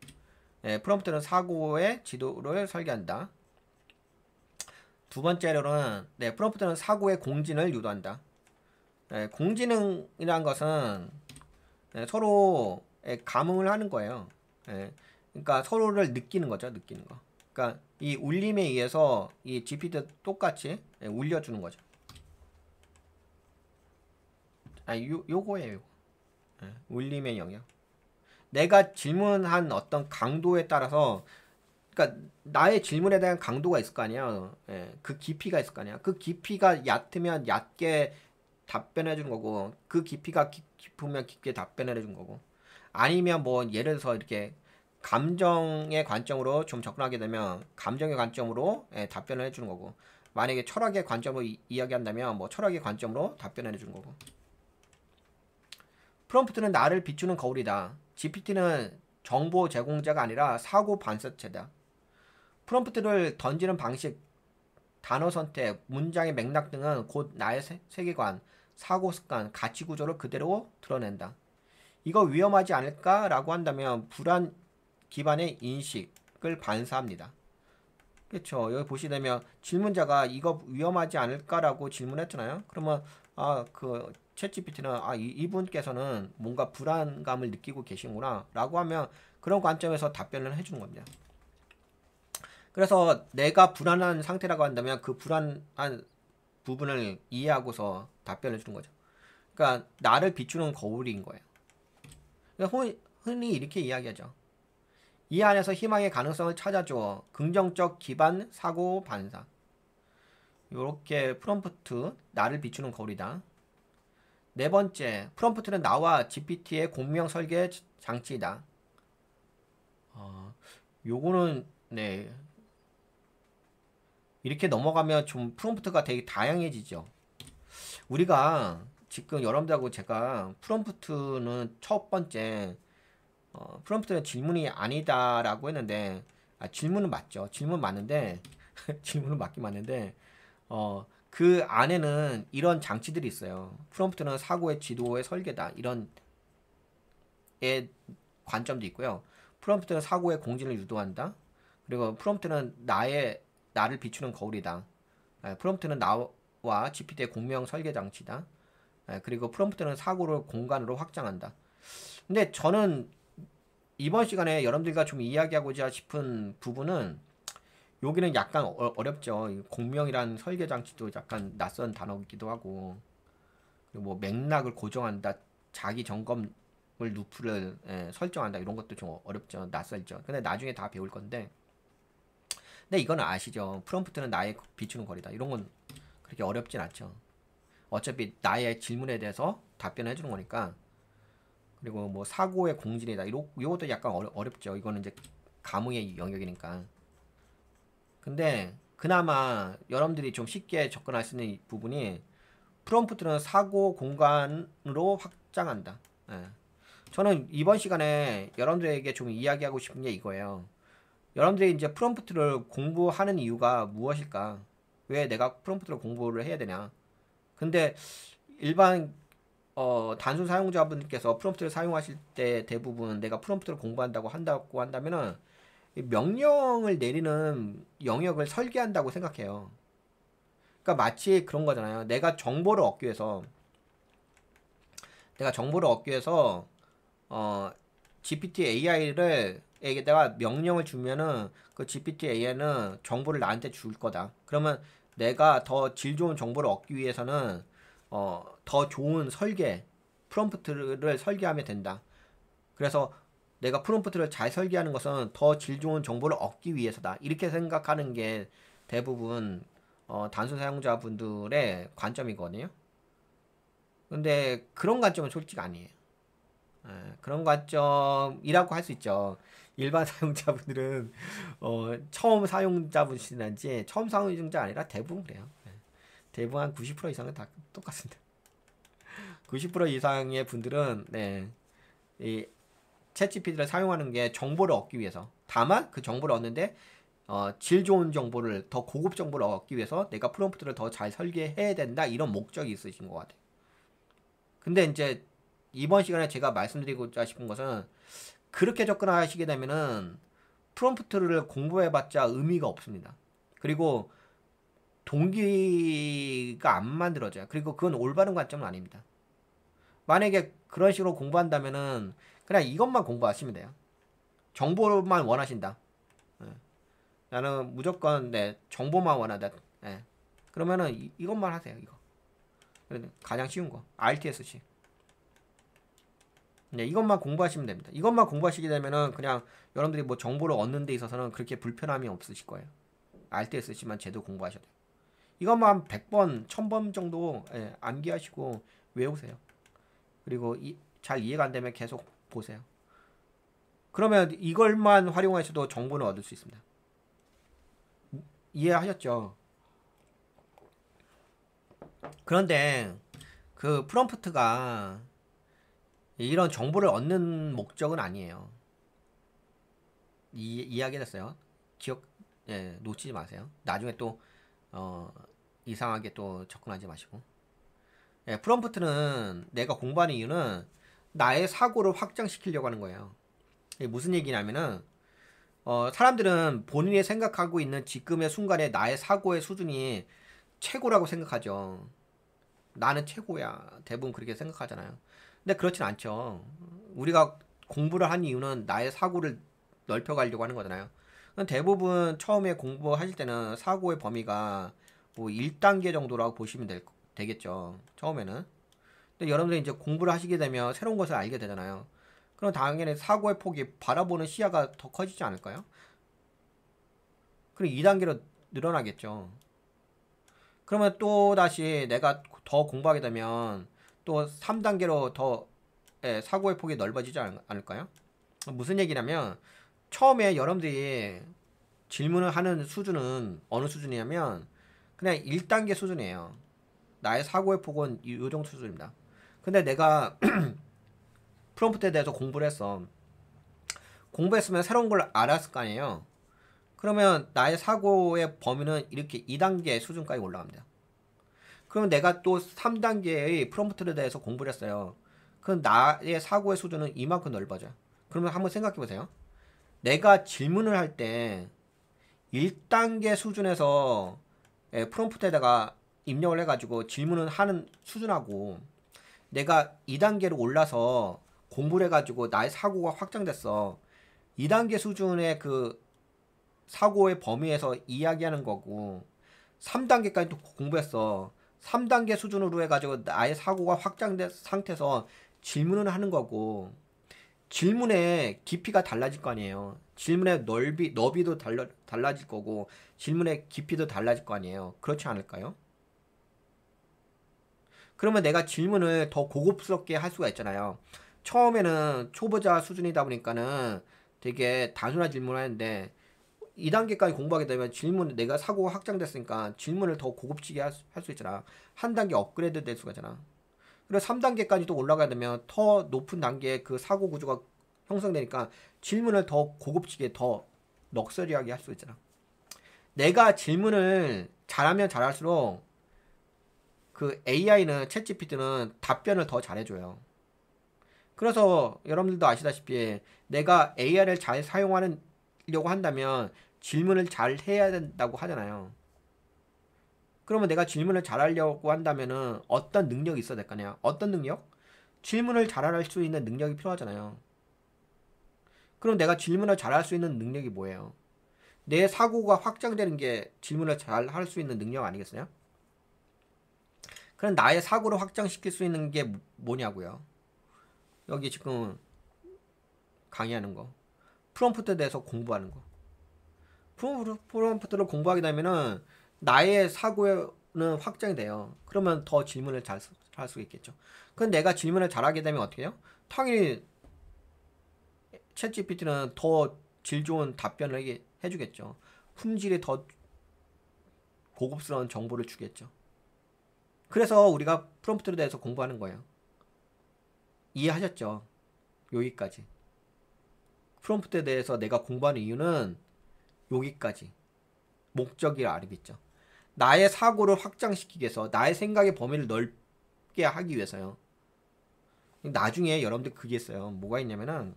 프롬프트는 사고의 지도를 설계한다. 두 번째로는 프롬프트는 사고의 공진을 유도한다. 공진이란 것은 서로 감응을 하는 거예요. 그러니까 서로를 느끼는 거죠, 느끼는 거. 그러니까 이 울림에 의해서 이 GPT 똑같이 울려주는 거죠. 요거예요, 요거. 울림의 영역. 내가 질문한 어떤 강도에 따라서, 그러니까 나의 질문에 대한 강도가 있을 거 아니야. 그 깊이가 있을 거 아니야. 그 깊이가 얕으면 얕게 답변해 주는 거고, 그 깊이가 깊으면 깊게 답변해 주는 거고, 아니면 뭐 예를 들어서 이렇게 감정의 관점으로 좀 접근하게 되면 감정의 관점으로 답변을 해 주는 거고, 만약에 철학의 관점으로 이야기한다면 뭐 철학의 관점으로 답변을 해 주는 거고. 프롬프트는 나를 비추는 거울이다. GPT는 정보 제공자가 아니라 사고 반사체다. 프롬프트를 던지는 방식, 단어 선택, 문장의 맥락 등은 곧 나의 세계관, 사고 습관, 가치 구조를 그대로 드러낸다. 이거 위험하지 않을까라고 한다면 불안 기반의 인식을 반사합니다. 그렇죠. 여기 보시면 질문자가 이거 위험하지 않을까라고 질문했잖아요. 그러면 그 챗GPT는 이분께서는 뭔가 불안감을 느끼고 계시구나라고 하면 그런 관점에서 답변을 해주는 겁니다. 그래서 내가 불안한 상태라고 한다면 그 불안한 부분을 이해하고서 답변을 주는 거죠. 그러니까 나를 비추는 거울인 거예요. 그러니까 흔히 이렇게 이야기하죠. 이 안에서 희망의 가능성을 찾아줘. 긍정적 기반 사고 반사. 이렇게 프롬프트, 나를 비추는 거울이다. 네 번째, 프롬프트는 나와 GPT의 공명 설계 장치이다. 요거는 네, 이렇게 넘어가면 좀 프롬프트가 되게 다양해지죠. 우리가 지금 여러분들하고 제가 프롬프트는 첫 번째 프롬프트는 질문이 아니다라고 했는데 질문은 맞죠. 질문 맞는데 질문은 맞긴 맞는데 그 안에는 이런 장치들이 있어요. 프롬프트는 사고의 지도의 설계다. 이런 의 관점도 있고요. 프롬프트는 사고의 공진을 유도한다. 그리고 프롬프트는 나를 비추는 거울이다. 프롬프트는 나와 GPT의 공명 설계 장치다. 그리고 프롬프트는 사고를 공간으로 확장한다. 근데 저는 이번 시간에 여러분들과 좀 이야기하고자 싶은 부분은 여기는 약간 어렵죠. 공명이란 설계 장치도 약간 낯선 단어이기도 하고, 그리고 뭐 맥락을 고정한다, 자기 점검을 루프를 설정한다 이런 것도 좀 어렵죠. 낯설죠. 근데 나중에 다 배울 건데, 근데 이건 아시죠? 프롬프트는 나의 비추는 거리다. 이런 건 그렇게 어렵진 않죠. 어차피 나의 질문에 대해서 답변을 해주는 거니까. 그리고 뭐 사고의 공진이다. 이것도 약간 어렵죠. 이거는 이제 감흥의 영역이니까. 근데 그나마 여러분들이 좀 쉽게 접근할 수 있는 부분이 프롬프트는 사고 공간으로 확장한다. 예. 저는 이번 시간에 여러분들에게 좀 이야기하고 싶은 게 이거예요. 여러분들이 이제 프롬프트를 공부하는 이유가 무엇일까? 왜 내가 프롬프트를 공부를 해야 되냐? 근데 일반 단순 사용자분께서 프롬프트를 사용하실 때 대부분 내가 프롬프트를 공부한다고 한다면은 명령을 내리는 영역을 설계한다고 생각해요. 그러니까 마치 그런 거잖아요. 내가 정보를 얻기 위해서 GPT AI를 에게다가 명령을 주면은 그 GPT AI는 정보를 나한테 줄 거다. 그러면 내가 더 질 좋은 정보를 얻기 위해서는 더 좋은 프롬프트를 설계하면 된다. 그래서 내가 프롬프트를 잘 설계하는 것은 더 질 좋은 정보를 얻기 위해서다. 이렇게 생각하는 게 대부분 단순 사용자분들의 관점이거든요. 근데 그런 관점은 솔직히 아니에요. 그런 관점이라고 할 수 있죠. 일반 사용자분들은 처음 사용자분이신지 처음 사용자 아니라 대부분 그래요. 대부분 한 90% 이상은 다 똑같습니다. 90% 이상의 분들은 이 챗GPT를 사용하는 게 정보를 얻기 위해서. 다만 그 정보를 얻는데 질 좋은 정보를 더 고급 정보를 얻기 위해서 내가 프롬프트를 더 잘 설계해야 된다 이런 목적이 있으신 것 같아요. 근데 이제 이번 시간에 제가 말씀드리고자 싶은 것은 그렇게 접근하시게 되면은 프롬프트를 공부해봤자 의미가 없습니다. 그리고 동기가 안 만들어져요. 그리고 그건 올바른 관점은 아닙니다. 만약에 그런 식으로 공부한다면은 그냥 이것만 공부하시면 돼요. 정보만 원하신다. 예. 나는 무조건 정보만 원하다. 예. 그러면은 이것만 하세요. 이거. 가장 쉬운 거. RTSC. 이것만 공부하시면 됩니다. 이것만 공부하시게 되면은 그냥 여러분들이 뭐 정보를 얻는 데 있어서는 그렇게 불편함이 없으실 거예요. RTSC만 제대로 공부하셔야 돼요. 이것만 100번, 1000번 정도 암기하시고 외우세요. 그리고 잘 이해가 안 되면 계속 보세요. 그러면 이걸만 활용하셔도 정보는 얻을 수 있습니다. 이해하셨죠? 그런데 그 프롬프트가 이런 정보를 얻는 목적은 아니에요. 이해하게 됐어요? 예, 놓치지 마세요. 나중에 또 이상하게 또 접근하지 마시고. 예, 프롬프트는 내가 공부하는 이유는 나의 사고를 확장시키려고 하는 거예요. 이게 무슨 얘기냐면은 사람들은 본인이 생각하고 있는 지금의 순간에 나의 사고의 수준이 최고라고 생각하죠. 나는 최고야. 대부분 그렇게 생각하잖아요. 근데 그렇진 않죠. 우리가 공부를 한 이유는 나의 사고를 넓혀가려고 하는 거잖아요. 대부분 처음에 공부하실 때는 사고의 범위가 뭐 1단계 정도라고 보시면 되겠죠. 처음에는. 근데 여러분들이 이제 공부를 하시게 되면 새로운 것을 알게 되잖아요. 그럼 당연히 사고의 폭이 바라보는 시야가 더 커지지 않을까요? 그럼 2단계로 늘어나겠죠. 그러면 또 다시 내가 더 공부하게 되면 또 3단계로 더 사고의 폭이 넓어지지 않을까요? 무슨 얘기냐면 처음에 여러분들이 질문을 하는 수준은 어느 수준이냐면 그냥 1단계 수준이에요. 나의 사고의 폭은 이 정도 수준입니다. 근데 내가 프롬프트에 대해서 공부를 했어. 공부했으면 새로운 걸 알았을 거 아니에요. 그러면 나의 사고의 범위는 이렇게 2단계 수준까지 올라갑니다. 그러면 내가 또 3단계의 프롬프트에 대해서 공부를 했어요. 그럼 나의 사고의 수준은 이만큼 넓어져. 그러면 한번 생각해 보세요. 내가 질문을 할 때 1단계 수준에서 프롬프트에다가 입력을 해가지고 질문을 하는 수준하고 내가 2단계로 올라서 공부를 해가지고 나의 사고가 확장됐어. 2단계 수준의 그 사고의 범위에서 이야기하는 거고 3단계까지 또 공부했어. 3단계 수준으로 해가지고 나의 사고가 확장된 상태에서 질문을 하는 거고 질문의 깊이가 달라질 거 아니에요. 질문의 너비도 달라질 거고 질문의 깊이도 달라질 거 아니에요. 그렇지 않을까요? 그러면 내가 질문을 더 고급스럽게 할 수가 있잖아요. 처음에는 초보자 수준이다 보니까는 되게 단순한 질문을 하는데 2단계까지 공부하게 되면 내가 사고가 확장됐으니까 질문을 더 고급지게 할 수 있잖아. 한 단계 업그레이드 될 수가 있잖아. 그래서 3단계까지 또 올라가야 되면 더 높은 단계의 그 사고 구조가 형성되니까 질문을 더 고급지게 더 럭셔리하게 할 수 있잖아. 내가 질문을 잘하면 잘할수록 그 AI는 챗GPT는 답변을 더 잘해줘요. 그래서 여러분들도 아시다시피 내가 AI를 잘 사용하려고 한다면 질문을 잘 해야 된다고 하잖아요. 그러면 내가 질문을 잘하려고 한다면은 어떤 능력이 있어야 될 거냐? 어떤 능력? 질문을 잘할 수 있는 능력이 필요하잖아요. 그럼 내가 질문을 잘할 수 있는 능력이 뭐예요? 내 사고가 확장되는 게 질문을 잘 할 수 있는 능력 아니겠어요? 그럼 나의 사고를 확장시킬 수 있는 게 뭐냐고요? 여기 지금 강의하는 거. 프롬프트에 대해서 공부하는 거. 프롬프트를 공부하게 되면은 나의 사고는 확장이 돼요. 그러면 더 질문을 잘 할 수 있겠죠. 그럼 내가 질문을 잘하게 되면 어떻게 해요? 당연히 챗GPT는 더 질 좋은 답변을 해주겠죠. 품질이 더 고급스러운 정보를 주겠죠. 그래서 우리가 프롬프트에 대해서 공부하는 거예요. 이해하셨죠? 여기까지. 프롬프트에 대해서 내가 공부하는 이유는 여기까지. 목적이라 알겠죠. 나의 사고를 확장시키기 위해서 나의 생각의 범위를 넓게 하기 위해서요. 나중에 여러분들 그게 있어요. 뭐가 있냐면은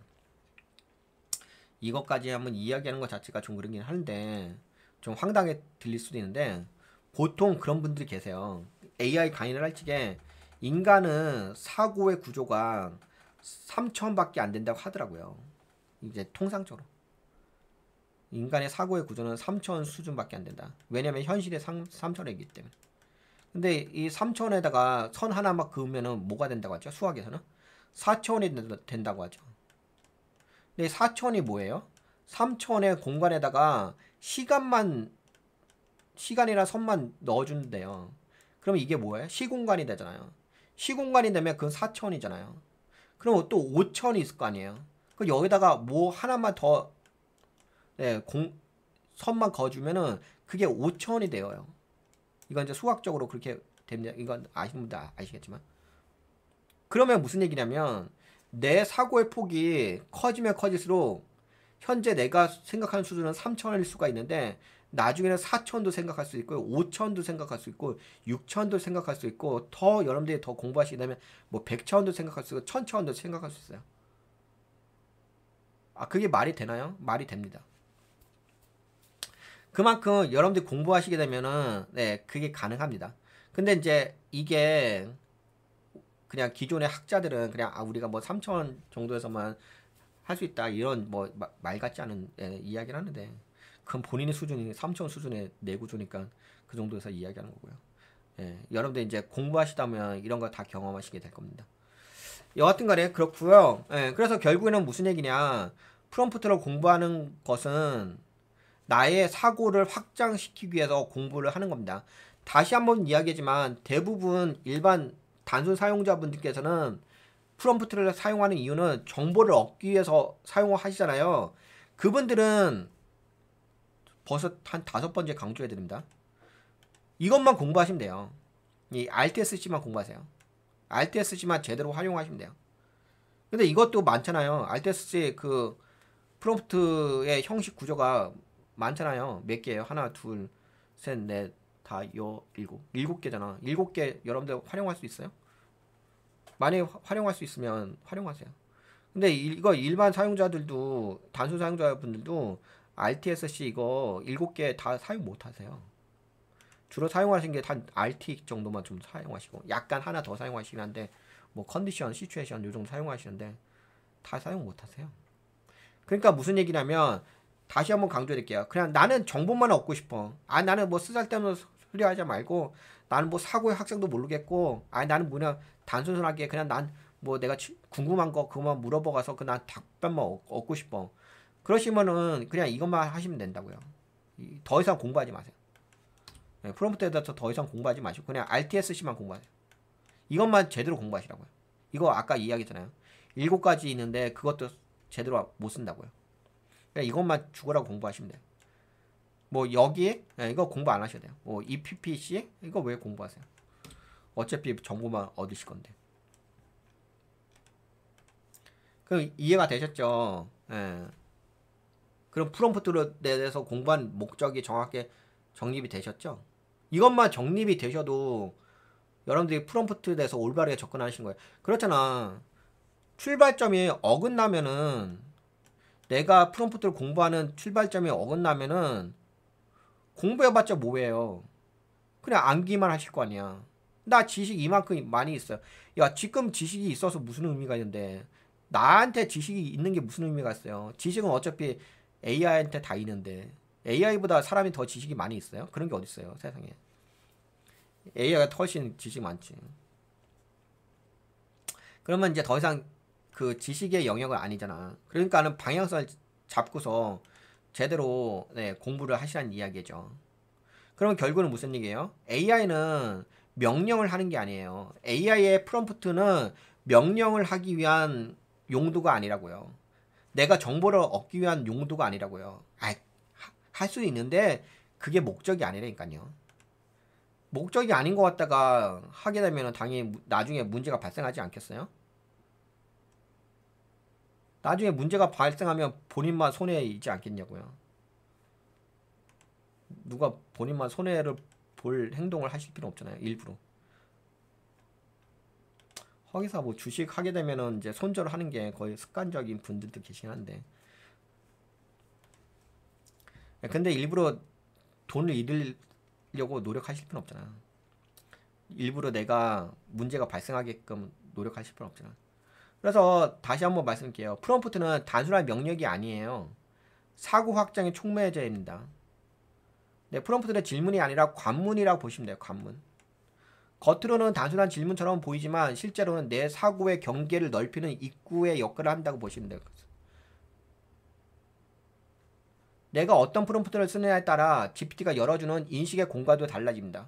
이것까지 한번 이야기하는 것 자체가 좀 그러긴 하는데 좀 황당하게 들릴 수도 있는데 보통 그런 분들이 계세요. AI 강의를 할 적에 인간은 사고의 구조가 3천밖에 안 된다고 하더라고요. 이제 통상적으로 인간의 사고의 구조는 3천 수준밖에 안 된다. 왜냐면 현실의 3천이기 때문에. 근데 이 3천에다가 선 하나만 그으면은 뭐가 된다고 하죠? 수학에서는 4천이 된다고 하죠. 근데 4천이 뭐예요? 3천의 공간에다가 시간이나 선만 넣어준대요. 그럼 이게 뭐예요? 시공간이 되잖아요. 시공간이 되면 그건 4천이잖아요. 그럼 또 5천이 있을 거 아니에요. 그 여기다가 뭐 하나만 더 선만 그어주면은 그게 5천이 되어요. 이건 이제 수학적으로 그렇게 됩니다. 이건 아시는 분들 아시겠지만. 그러면 무슨 얘기냐면 내 사고의 폭이 커지면 커질수록 현재 내가 생각하는 수준은 3천일 수가 있는데 나중에는 4천도 생각할 수 있고 5천도 생각할 수 있고 6천도 생각할 수 있고 더 여러분들이 더 공부하시게 되면 뭐 100차원도 생각할 수 있고 1000차원도 생각할 수 있어요. 아 그게 말이 되나요? 말이 됩니다. 그만큼 여러분들이 공부하시게 되면은 네 그게 가능합니다. 근데 이제 이게 그냥 기존의 학자들은 그냥 아 우리가 뭐 3천 정도에서만 할 수 있다 이런 뭐 말 같지 않은 이야기를 하는데 그건 본인의 수준이 3천 수준의 내구조니까 그 정도에서 이야기하는 거고요. 여러분들 이제 공부하시다면 이런 거 다 경험하시게 될 겁니다. 여하튼 간에 그렇고요. 그래서 결국에는 무슨 얘기냐? 프롬프트를 공부하는 것은 나의 사고를 확장시키기 위해서 공부를 하는 겁니다. 다시 한번 이야기하지만 대부분 일반 단순 사용자분들께서는 프롬프트를 사용하는 이유는 정보를 얻기 위해서 사용하시잖아요. 그분들은 벌써 한 5번째 강조해 드립니다. 이것만 공부하시면 돼요. 이 RTSC만 공부하세요. RTSC만 제대로 활용하시면 돼요. 근데 이것도 많잖아요. RTSC 그 프롬프트의 형식 구조가 많잖아요. 몇 개예요? 하나, 둘, 셋, 넷, 다, 일곱. 7개잖아. 7개 여러분들 활용할 수 있어요? 만약에 활용할 수 있으면 활용하세요. 근데 이거 일반 사용자들도 단순 사용자분들도 RTSC 이거 7개 다 사용 못 하세요. 주로 사용하시는 게 단 RT 정도만 좀 사용하시고 약간 하나 더 사용하시긴 한데 뭐 컨디션, 시츄에이션 요 정도 사용하시는데 다 사용 못 하세요. 그러니까 무슨 얘기냐면 다시 한번 강조드릴게요. 그냥 나는 정보만 얻고 싶어. 아 나는 뭐 쓰잘데없는 소리 하지 말고 나는 뭐 사고의 학생도 모르겠고 아 나는 뭐냐 단순하게 그냥 난 뭐 내가 궁금한 거 그것만 물어봐가서 그 난 답변만 얻고 싶어. 그러시면은 그냥 이것만 하시면 된다고요. 더 이상 공부하지 마세요. 프롬프트에 대해서 더 이상 공부하지 마시고 그냥 RTSC만 공부하세요. 이것만 제대로 공부하시라고요. 이거 아까 이야기했잖아요. 7가지 있는데 그것도 제대로 못 쓴다고요. 그냥 이것만 죽으라고 공부하시면 돼요. 뭐 여기 이거 공부 안 하셔도 돼요. 뭐 EPPC 이거 왜 공부하세요? 어차피 정보만 얻으실 건데. 그럼 이해가 되셨죠? 그럼 프롬프트에 대해서 공부한 목적이 정확하게 정립이 되셨죠? 이것만 정립이 되셔도 여러분들이 프롬프트에 대해서 올바르게 접근하시는 거예요. 그렇잖아. 출발점이 어긋나면은 내가 프롬프트를 공부하는 출발점이 어긋나면은 공부해봤자 뭐예요? 그냥 암기만 하실 거 아니야. 나 지식 이만큼 많이 있어요. 야 지금 지식이 있어서 무슨 의미가 있는데 나한테 지식이 있는 게 무슨 의미가 있어요? 지식은 어차피 AI한테 다 있는데 AI보다 사람이 더 지식이 많이 있어요? 그런 게 어딨어요 세상에. AI가 훨씬 지식 많지. 그러면 이제 더 이상 그 지식의 영역은 아니잖아. 그러니까는 방향성을 잡고서 제대로 공부를 하시라는 이야기죠. 그럼 결국은 무슨 얘기예요? AI는 명령을 하는 게 아니에요. AI의 프롬프트는 명령을 하기 위한 용도가 아니라고요. 내가 정보를 얻기 위한 용도가 아니라고요. 할 수 있는데 그게 목적이 아니라니까요. 목적이 아닌 것 같다가 하게 되면 당연히 나중에 문제가 발생하지 않겠어요? 나중에 문제가 발생하면 본인만 손해에 있지 않겠냐고요. 누가 본인만 손해를 볼 행동을 하실 필요 없잖아요. 일부러. 거기서 뭐 주식 하게 되면은 이제 손절을 하는 게 거의 습관적인 분들도 계시긴 한데. 근데 일부러 돈을 잃으려고 노력하실 필요 없잖아. 일부러 내가 문제가 발생하게끔 노력하실 필요 없잖아. 그래서 다시 한번 말씀드릴게요. 프롬프트는 단순한 명령이 아니에요. 사고 확장의 촉매제입니다. 네, 프롬프트는 질문이 아니라 관문이라고 보시면 돼요. 관문. 겉으로는 단순한 질문처럼 보이지만 실제로는 내 사고의 경계를 넓히는 입구의 역할을 한다고 보시면 돼요. 내가 어떤 프롬프트를 쓰느냐에 따라 GPT가 열어주는 인식의 공간도 달라집니다.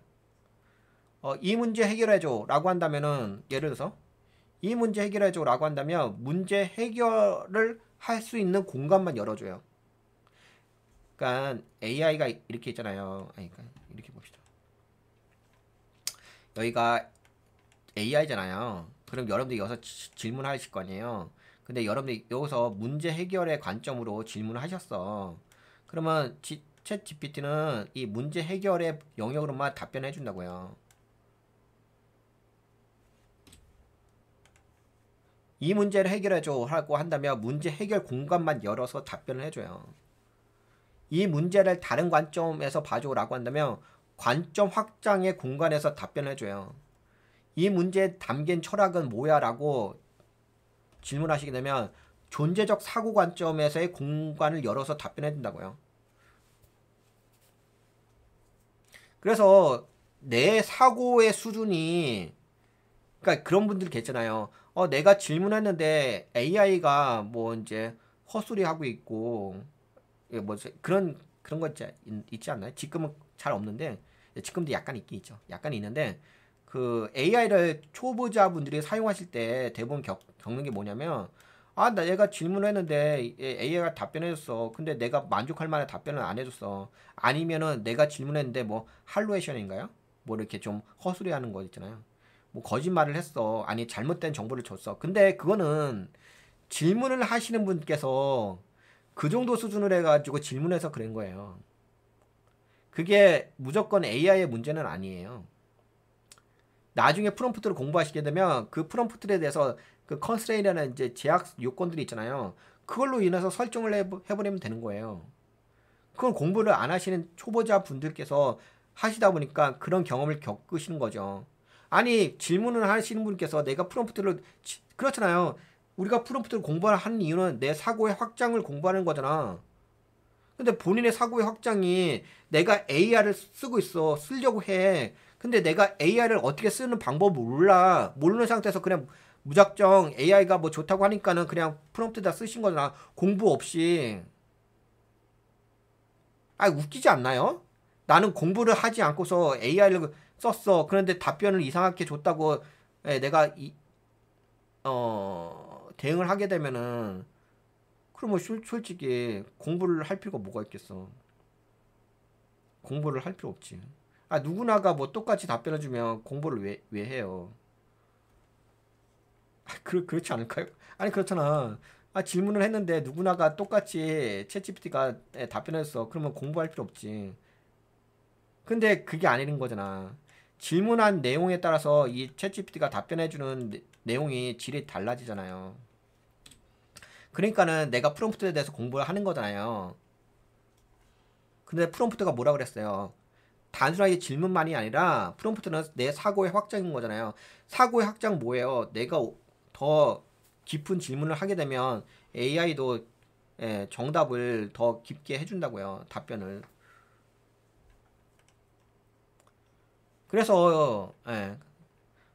이 문제 해결해줘 라고 한다면은 예를 들어서 이 문제 해결해줘 라고 한다면 문제 해결을 할 수 있는 공간만 열어줘요. 그러니까 AI가 이렇게 있잖아요. 그러니까 이렇게 봅시다. 여기가 AI잖아요. 그럼 여러분들이 여기서 질문하실 거 아니에요. 근데 여러분들이 여기서 문제 해결의 관점으로 질문을 하셨어. 그러면 챗 GPT는 이 문제 해결의 영역으로만 답변해 준다고요. 이 문제를 해결해줘 하고 한다면 문제 해결 공간만 열어서 답변을 해줘요. 이 문제를 다른 관점에서 봐줘라고 한다면 관점 확장의 공간에서 답변을 해줘요. 이 문제에 담긴 철학은 뭐야? 라고 질문하시게 되면 존재적 사고 관점에서의 공간을 열어서 답변해 준다고요. 그래서 내 사고의 수준이, 그러니까 그런 분들 계시잖아요. 내가 질문했는데 AI가 뭐 이제 헛소리 하고 있고, 뭐 그런 거 있지 않나요? 지금은 잘 없는데, 지금도 약간 있긴 있죠. 약간 있는데, 그 AI를 초보자분들이 사용하실 때 대부분 겪는 게 뭐냐면, 나 얘가 질문을 했는데 AI가 답변해줬어. 근데 내가 만족할 만한 답변을 안 해줬어. 아니면은 내가 질문했는데 뭐 할로에이션인가요? 뭐 이렇게 좀 헛소리하는 거 있잖아요. 뭐 거짓말을 했어. 아니 잘못된 정보를 줬어. 근데 그거는 질문을 하시는 분께서 그 정도 수준을 해가지고 질문해서 그런 거예요. 그게 무조건 AI의 문제는 아니에요. 나중에 프롬프트를 공부하시게 되면 그 프롬프트에 대해서 그 컨스트레인이라는 이제 제약 요건들이 있잖아요. 그걸로 인해서 설정을 해버리면 되는 거예요. 그건 공부를 안 하시는 초보자 분들께서 하시다 보니까 그런 경험을 겪으시는 거죠. 아니 질문을 하시는 분께서 내가 프롬프트를 그렇잖아요. 우리가 프롬프트를 공부하는 이유는 내 사고의 확장을 공부하는 거잖아. 근데 본인의 사고의 확장이 내가 AI를 쓰고 있어. 쓰려고 해. 근데 내가 AI를 어떻게 쓰는 방법을 몰라. 모르는 상태에서 그냥 무작정 AI가 뭐 좋다고 하니까는 그냥 프롬프트에다 쓰신 거잖아. 공부 없이. 웃기지 않나요? 나는 공부를 하지 않고서 AI를 썼어. 그런데 답변을 이상하게 줬다고 내가 대응을 하게 되면은 그러면 솔직히 공부를 할 필요가 뭐가 있겠어. 공부를 할 필요 없지. 누구나가 뭐 똑같이 답변해주면 공부를 왜 해요? 그렇지 않을까요? 아니, 그렇잖아. 질문을 했는데 누구나가 똑같이 챗GPT가 답변했어. 그러면 공부할 필요 없지. 근데 그게 아닌 거잖아. 질문한 내용에 따라서 이 챗GPT가 답변해주는 내용이 질이 달라지잖아요. 그러니까는 내가 프롬프트에 대해서 공부를 하는 거잖아요. 근데 프롬프트가 뭐라 그랬어요? 단순하게 질문만이 아니라 프롬프트는 내 사고의 확장인 거잖아요. 사고의 확장 뭐예요? 내가 더 깊은 질문을 하게 되면 AI도 정답을 더 깊게 해준다고요. 답변을. 그래서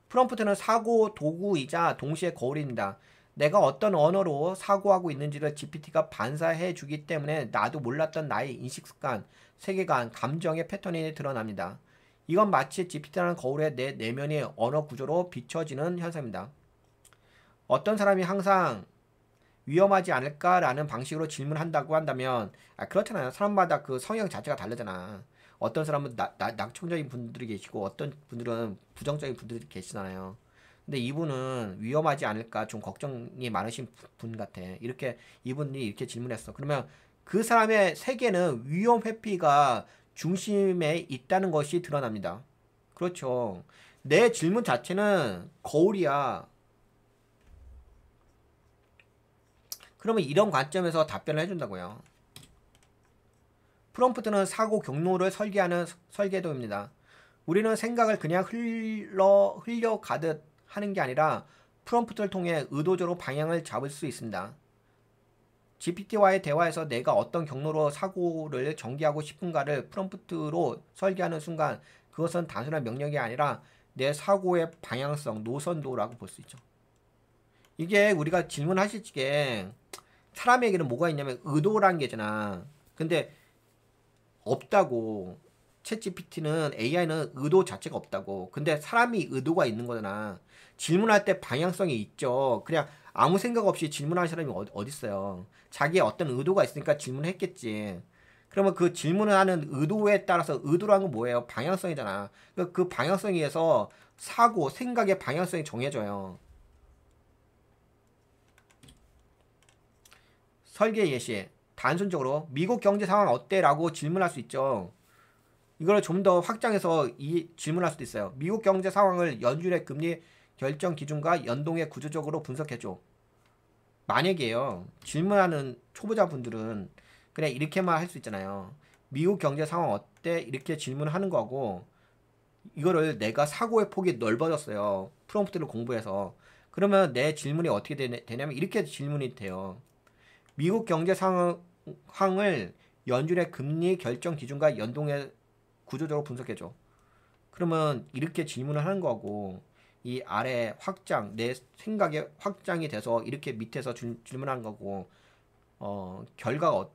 프롬프트는 사고 도구이자 동시에 거울입니다. 내가 어떤 언어로 사고하고 있는지를 GPT가 반사해 주기 때문에 나도 몰랐던 나의 인식 습관, 세계관, 감정의 패턴이 드러납니다. 이건 마치 GPT라는 거울에 내 내면의 언어 구조로 비춰지는 현상입니다. 어떤 사람이 항상 위험하지 않을까라는 방식으로 질문한다고 한다면 그렇잖아요. 사람마다 그 성향 자체가 다르잖아. 어떤 사람은 낙천적인 분들이 계시고 어떤 분들은 부정적인 분들이 계시잖아요. 근데 이분은 위험하지 않을까 좀 걱정이 많으신 분 같아. 이렇게 이분이 이렇게 질문했어. 그러면 그 사람의 세계는 위험 회피가 중심에 있다는 것이 드러납니다. 그렇죠. 내 질문 자체는 거울이야. 그러면 이런 관점에서 답변을 해준다고요. 프롬프트는 사고 경로를 설계하는 설계도입니다. 우리는 생각을 그냥 흘려가듯 하는 게 아니라 프롬프트를 통해 의도적으로 방향을 잡을 수 있습니다. GPT와의 대화에서 내가 어떤 경로로 사고를 전개하고 싶은가를 프롬프트로 설계하는 순간 그것은 단순한 명령이 아니라 내 사고의 방향성, 노선도라고 볼 수 있죠. 이게 우리가 질문하실 적에 사람에게는 뭐가 있냐면 의도라는 게 있잖아. 근데 없다고. 챗GPT는 AI는 의도 자체가 없다고. 근데 사람이 의도가 있는 거잖아. 질문할 때 방향성이 있죠. 그냥 아무 생각 없이 질문하는 사람이 어디 있어요. 자기의 어떤 의도가 있으니까 질문했겠지. 그러면 그 질문을 하는 의도에 따라서 의도라는 건 뭐예요? 방향성이잖아. 그 방향성에 의해서 사고, 생각의 방향성이 정해져요. 설계 예시. 단순적으로 미국 경제 상황 어때? 라고 질문할 수 있죠. 이걸 좀 더 확장해서 질문할 수도 있어요. 미국 경제 상황을 연준의 금리 결정 기준과 연동해 구조적으로 분석해줘. 만약에요. 질문하는 초보자분들은 그냥 이렇게만 할 수 있잖아요. 미국 경제 상황 어때? 이렇게 질문하는 거고 이거를 내가 사고의 폭이 넓어졌어요. 프롬프트를 공부해서. 그러면 내 질문이 어떻게 되냐면 이렇게 질문이 돼요. 미국 경제 상황을 연준의 금리 결정 기준과 연동해 구조적으로 분석해줘. 그러면 이렇게 질문을 하는 거고 이 아래 확장, 내 생각에 확장이 돼서 이렇게 밑에서 질문하는 거고 결과가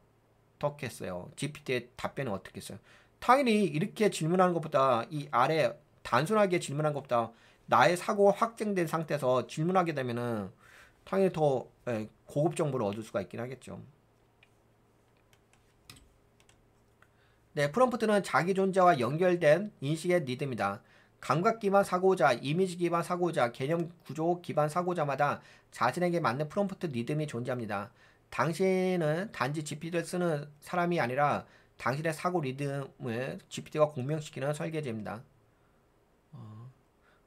어떻게 했어요? GPT의 답변은 어떻게 했어요? 당연히 이렇게 질문하는 것보다 이 아래 단순하게 질문한 것보다 나의 사고가 확정된 상태에서 질문하게 되면은 당연히 더 고급 정보를 얻을 수가 있긴 하겠죠. 네, 프롬프트는 자기 존재와 연결된 인식의 리듬이다. 감각 기반 사고자, 이미지 기반 사고자, 개념 구조 기반 사고자마다 자신에게 맞는 프롬프트 리듬이 존재합니다. 당신은 단지 GPT를 쓰는 사람이 아니라 당신의 사고 리듬을 GPT가 공명시키는 설계제입니다.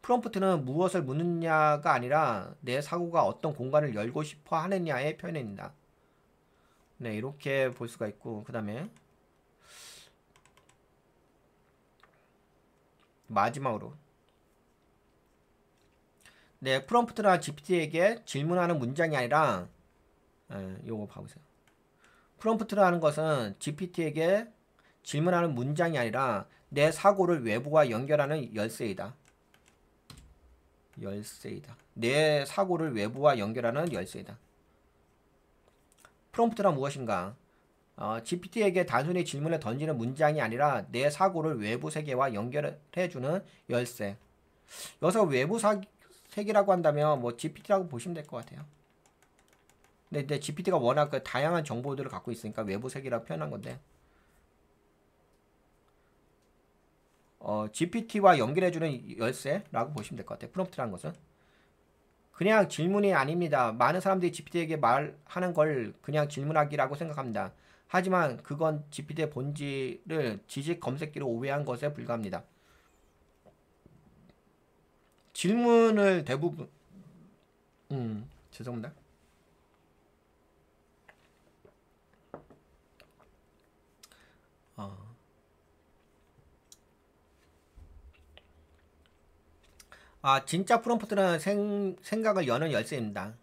프롬프트는 무엇을 묻느냐가 아니라 내 사고가 어떤 공간을 열고 싶어 하느냐의 표현입니다. 네, 이렇게 볼 수가 있고, 그 다음에 마지막으로 네, 프롬프트나 GPT에게 질문하는 문장이 아니라 요거 봐보세요. 프롬프트라는 것은 GPT에게 질문하는 문장이 아니라 내 사고를 외부와 연결하는 열쇠이다. 내 사고를 외부와 연결하는 열쇠이다. 프롬프트란 무엇인가? GPT에게 단순히 질문을 던지는 문장이 아니라 내 사고를 외부 세계와 연결해주는 열쇠. 여기서 외부 세계라고 한다면 뭐 GPT라고 보시면 될 것 같아요. 근데 GPT가 워낙 그 다양한 정보들을 갖고 있으니까 외부 세계라고 표현한 건데 GPT와 연결해주는 열쇠라고 보시면 될 것 같아요. 프롬프트라는 것은 그냥 질문이 아닙니다. 많은 사람들이 GPT에게 말하는 걸 그냥 질문하기라고 생각합니다. 하지만 그건 GPT의 본질을 지식 검색기로 오해한 것에 불과합니다. 질문을 대부분 죄송합니다. 진짜 프롬프트는 생각을 여는 열쇠입니다.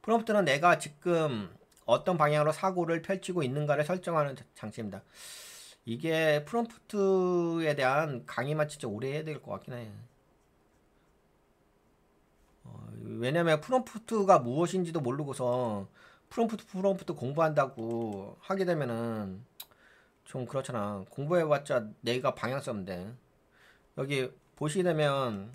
프롬프트는 내가 지금 어떤 방향으로 사고를 펼치고 있는가를 설정하는 장치입니다. 이게 프롬프트에 대한 강의만 진짜 오래 해야 될 것 같긴 해요. 왜냐면 프롬프트가 무엇인지도 모르고서 프롬프트 공부한다고 하게 되면은 좀 그렇잖아. 공부해봤자 내가 방향 썼는데 여기 보시게 되면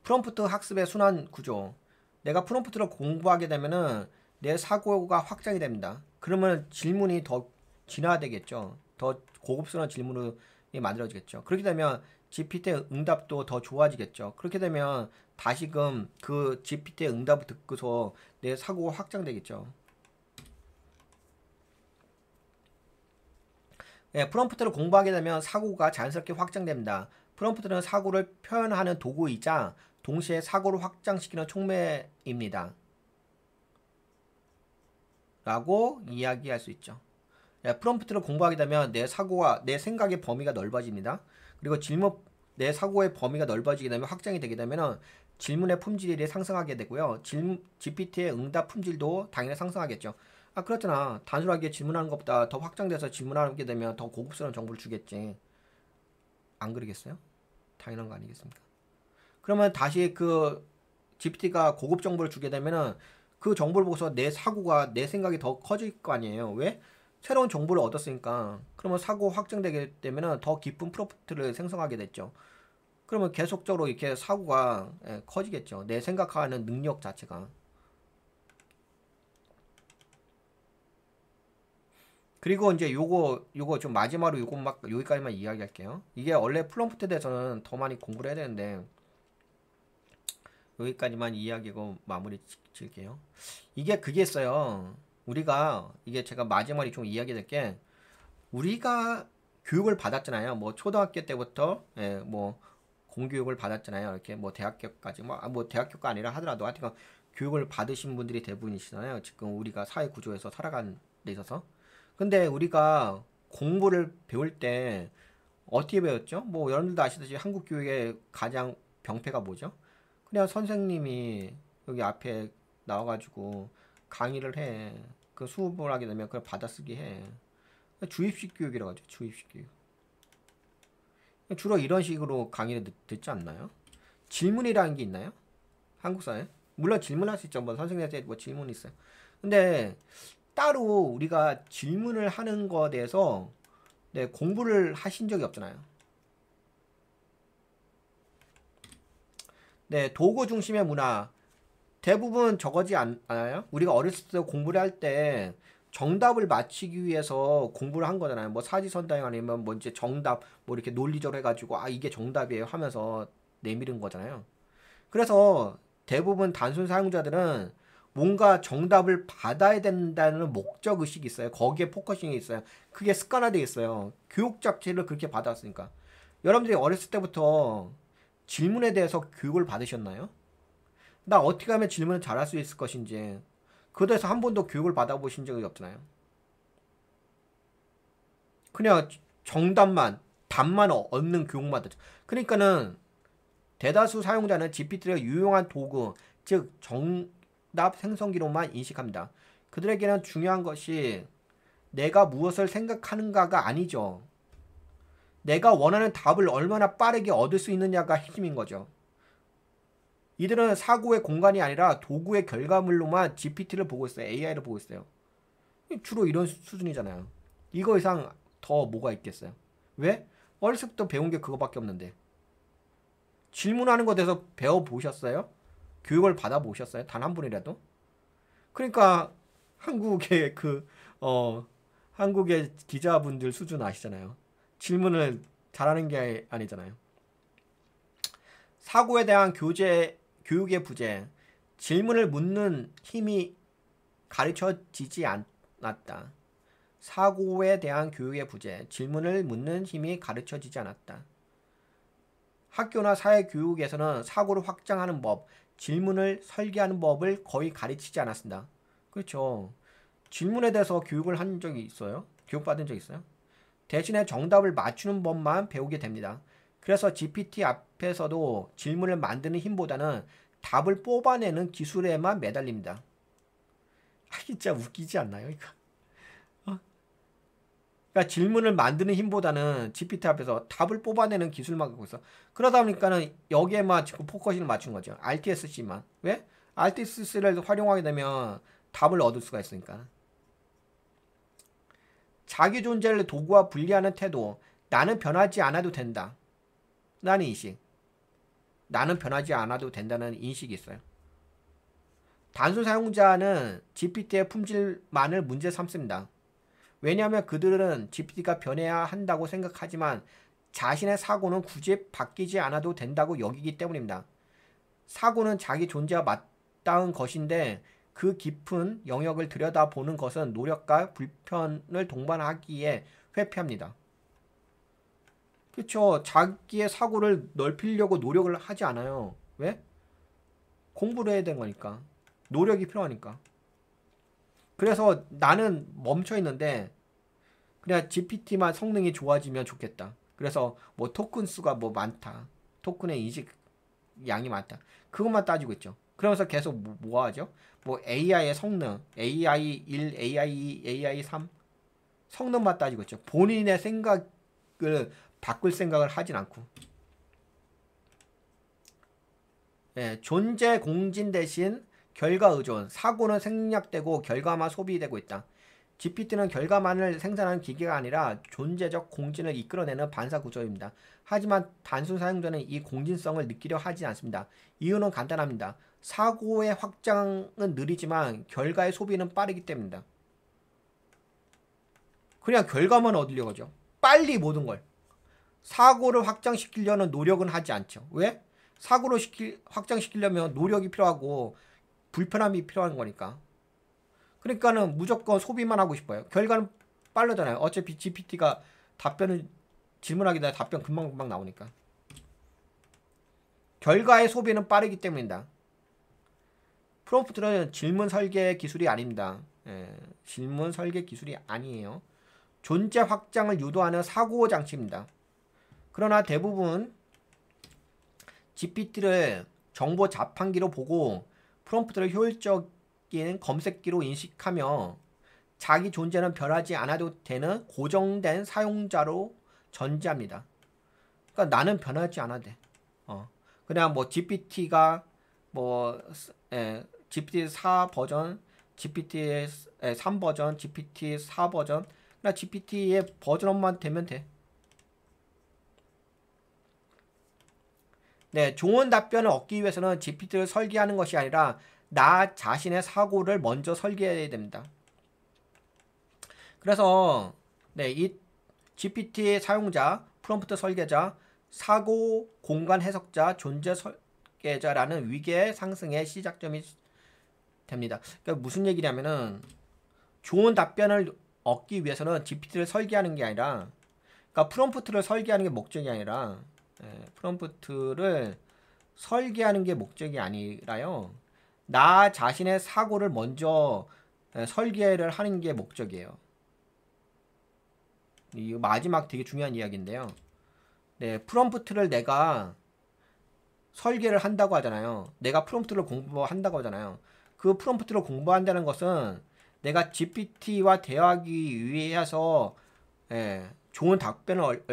프롬프트 학습의 순환 구조. 내가 프롬프트를 공부하게 되면은 내 사고가 확장이 됩니다. 그러면 질문이 더 진화되겠죠. 더 고급스러운 질문이 만들어지겠죠. 그렇게 되면 GPT의 응답도 더 좋아지겠죠. 그렇게 되면 다시금 그 GPT의 응답을 듣고서 내 사고가 확장되겠죠. 예, 프롬프트를 공부하게 되면 사고가 자연스럽게 확장됩니다. 프롬프트는 사고를 표현하는 도구이자 동시에 사고를 확장시키는 촉매입니다. 라고 이야기할 수 있죠. 예, 프롬프트를 공부하게 되면 내 사고와 내 생각의 범위가 넓어집니다. 그리고 내 사고의 범위가 넓어지게 되면 확장이 되게 되면 질문의 품질이 상승하게 되고요. GPT의 응답 품질도 당연히 상승하겠죠. 그렇잖아. 단순하게 질문하는 것보다 더 확장돼서 질문하게 되면 더 고급스러운 정보를 주겠지. 안 그러겠어요? 당연한 거 아니겠습니까? 그러면 다시 그 GPT가 고급 정보를 주게 되면은 그 정보를 보고서 내 사고가 내 생각이 더 커질 거 아니에요. 왜? 새로운 정보를 얻었으니까. 그러면 사고 확장되게 되면은 더 깊은 프롬프트를 생성하게 됐죠. 그러면 계속적으로 이렇게 사고가 커지겠죠. 내 생각하는 능력 자체가. 그리고 이제 요거 좀 마지막으로 여기까지만 이야기할게요. 이게 원래 프롬프트에 대해서는 더 많이 공부를 해야 되는데 여기까지만 이야기하고 마무리 지을게요. 이게 그게 있어요. 우리가 이게 제가 마지막에 좀 이야기할 게 우리가 교육을 받았잖아요. 뭐 초등학교 때부터 예, 뭐 공교육을 받았잖아요. 이렇게 뭐 대학교까지 뭐 대학교가 아니라 하더라도 하여튼 교육을 받으신 분들이 대부분이시잖아요. 지금 우리가 사회 구조에서 살아가는 데 있어서. 근데 우리가 공부를 배울 때 어떻게 배웠죠? 뭐 여러분들도 아시다시피 한국 교육의 가장 병폐가 뭐죠? 그냥 선생님이 여기 앞에 나와가지고 강의를 해. 그 수업을 하게 되면 그걸 받아쓰기 해. 주입식 교육이라고 하죠. 주입식 교육. 주로 이런 식으로 강의를 듣지 않나요? 질문이라는 게 있나요? 한국 사회? 물론 질문할 수 있죠. 뭐 선생님한테 뭐 질문이 있어요. 근데 따로 우리가 질문을 하는 거에 대해서 네, 공부를 하신 적이 없잖아요. 네, 도구 중심의 문화. 대부분 저거지 않아요? 우리가 어렸을 때 공부를 할 때 정답을 맞히기 위해서 공부를 한 거잖아요. 뭐 사지선다형 아니면 뭐 이제 정답 뭐 이렇게 논리적으로 해가지고 아 이게 정답이에요 하면서 내밀은 거잖아요. 그래서 대부분 단순 사용자들은 뭔가 정답을 받아야 된다는 목적 의식이 있어요. 거기에 포커싱이 있어요. 그게 습관화되어 있어요. 교육 자체를 그렇게 받았으니까. 여러분들이 어렸을 때부터 질문에 대해서 교육을 받으셨나요? 나 어떻게 하면 질문을 잘할 수 있을 것인지 그에 대해서 한 번도 교육을 받아보신 적이 없잖아요. 그냥 정답만 답만 얻는 교육만 듣죠. 그러니까는 대다수 사용자는 GPT를 유용한 도구, 즉 정답 생성기로만 인식합니다. 그들에게는 중요한 것이 내가 무엇을 생각하는가가 아니죠. 내가 원하는 답을 얼마나 빠르게 얻을 수 있느냐가 핵심인 거죠. 이들은 사고의 공간이 아니라 도구의 결과물로만 GPT를 보고 있어요. AI를 보고 있어요. 주로 이런 수준이잖아요. 이거 이상 더 뭐가 있겠어요? 왜? 어렸을 때부터 배운 게 그거밖에 없는데. 질문하는 것에 대해서 배워보셨어요? 교육을 받아보셨어요? 단 한 분이라도? 그러니까 한국의 한국의 기자분들 수준 아시잖아요. 질문을 잘하는 게 아니잖아요. 사고에 대한 교육의 부재, 질문을 묻는 힘이 가르쳐지지 않았다. 사고에 대한 교육의 부재, 질문을 묻는 힘이 가르쳐지지 않았다. 학교나 사회교육에서는 사고를 확장하는 법, 질문을 설계하는 법을 거의 가르치지 않았습니다. 그렇죠. 질문에 대해서 교육을 한 적이 있어요? 교육받은 적 있어요? 대신에 정답을 맞추는 법만 배우게 됩니다. 그래서 GPT 앞에서도 질문을 만드는 힘보다는 답을 뽑아내는 기술에만 매달립니다. 진짜 웃기지 않나요, 이거? 그러니까 질문을 만드는 힘보다는 GPT 앞에서 답을 뽑아내는 기술만 갖고 있어. 그러다 보니까는 여기에만 지금 포커싱을 맞춘 거죠. RTSC만. 왜? RTSC를 활용하게 되면 답을 얻을 수가 있으니까. 자기 존재를 도구와 분리하는 태도. 나는 변하지 않아도 된다. 라는 인식. 나는 변하지 않아도 된다는 인식이 있어요. 단순 사용자는 GPT의 품질만을 문제 삼습니다. 왜냐하면 그들은 GPT가 변해야 한다고 생각하지만 자신의 사고는 굳이 바뀌지 않아도 된다고 여기기 때문입니다. 사고는 자기 존재와 맞닿은 것인데 그 깊은 영역을 들여다보는 것은 노력과 불편을 동반하기에 회피합니다. 그렇죠. 자기의 사고를 넓히려고 노력을 하지 않아요. 왜? 공부를 해야 되는 거니까. 노력이 필요하니까. 그래서 나는 멈춰 있는데 그냥 GPT만 성능이 좋아지면 좋겠다. 그래서 뭐 토큰 수가 뭐 많다. 토큰의 인식 양이 많다. 그것만 따지고 있죠. 그러면서 계속 뭐 하죠? 뭐 AI의 성능, AI 1, AI 2, AI 3 성능만 따지고 있죠. 본인의 생각을 바꿀 생각을 하진 않고. 예, 존재 공진 대신 결과 의존, 사고는 생략되고 결과만 소비되고 있다. GPT는 결과만을 생산하는 기계가 아니라 존재적 공진을 이끌어내는 반사 구조입니다. 하지만 단순 사용자는 이 공진성을 느끼려 하지 않습니다. 이유는 간단합니다. 사고의 확장은 느리지만 결과의 소비는 빠르기 때문입니다. 그냥 결과만 얻으려고 하죠. 빨리 모든 걸. 사고를 확장시키려는 노력은 하지 않죠. 왜? 사고를 확장시키려면 노력이 필요하고 불편함이 필요한 거니까. 그러니까는 무조건 소비만 하고 싶어요. 결과는 빠르잖아요. 어차피 GPT가 질문하기 전에 답변 금방금방 나오니까. 결과의 소비는 빠르기 때문이다. 프롬프트는 질문 설계 기술이 아닙니다. 질문 설계 기술이 아니에요. 존재 확장을 유도하는 사고 장치입니다. 그러나 대부분 GPT를 정보 자판기로 보고 프롬프트를 효율적인 검색기로 인식하며 자기 존재는 변하지 않아도 되는 고정된 사용자로 전제합니다. 그러니까 나는 변하지 않아도 돼. 그냥 뭐 GPT가 뭐 GPT 4 버전, GPT 3 버전, GPT 4 버전, 그냥 GPT의 버전업만 되면 돼. 네, 좋은 답변을 얻기 위해서는 GPT를 설계하는 것이 아니라 나 자신의 사고를 먼저 설계해야 됩니다. 그래서 네, 이 GPT 사용자, 프롬프트 설계자, 사고 공간 해석자, 존재 설계자라는 위계 상승의 시작점이 됩니다. 그러니까 무슨 얘기냐면은 좋은 답변을 얻기 위해서는 GPT를 설계하는 게 아니라, 그러니까 프롬프트를 설계하는 게 목적이 아니라, 프롬프트를 설계하는 게 목적이 아니라요. 나 자신의 사고를 먼저 설계를 하는 게 목적이에요. 이 마지막 되게 중요한 이야기인데요. 네, 프롬프트를 내가 설계를 한다고 하잖아요. 내가 프롬프트를 공부한다고 하잖아요. 그 프롬프트를 공부한다는 것은 내가 GPT와 대화하기 위해서 좋은 답변을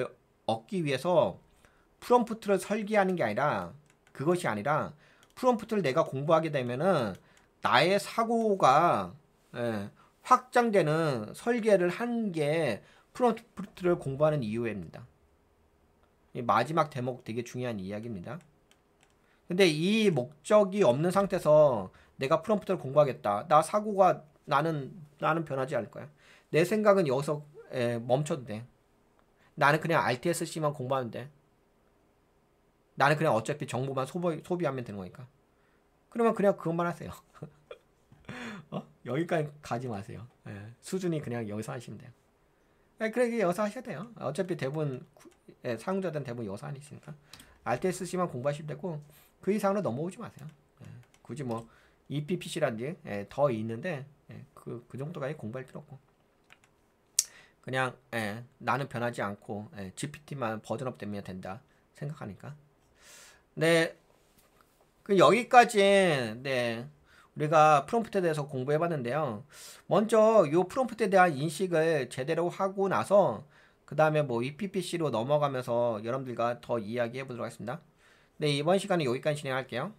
얻기 위해서 프롬프트를 설계하는 게 아니라, 그것이 아니라 프롬프트를 내가 공부하게 되면은 나의 사고가 확장되는 설계를 하는 게 프롬프트를 공부하는 이유입니다. 이 마지막 대목 되게 중요한 이야기입니다. 근데 이 목적이 없는 상태에서 내가 프롬프트를 공부하겠다. 나 사고가 나는 변하지 않을 거야. 내 생각은 여기서 멈춰도 돼. 나는 그냥 RTSC만 공부하면 돼. 나는 그냥 어차피 정보만 소비하면 되는 거니까. 그러면 그냥 그것만 하세요. 여기까지 가지 마세요. 수준이 그냥 여기서 하시면 돼요. 그래, 여기서 하셔야 돼요. 어차피 대부분 사용자들은 대부분 여기서 하시니까 RTSC만 공부하시면 되고 그 이상으로 넘어오지 마세요. 굳이 뭐 EPPC라든지 더 있는데 그 정도까지 공부할 필요 없고 그냥 나는 변하지 않고 GPT만 버전업 되면 된다 생각하니까. 네, 여기까지 우리가 프롬프트에 대해서 공부해봤는데요. 먼저 이 프롬프트에 대한 인식을 제대로 하고 나서 그 다음에 뭐 EPPC로 넘어가면서 여러분들과 더 이야기해 보도록 하겠습니다. 네, 이번 시간은 여기까지 진행할게요.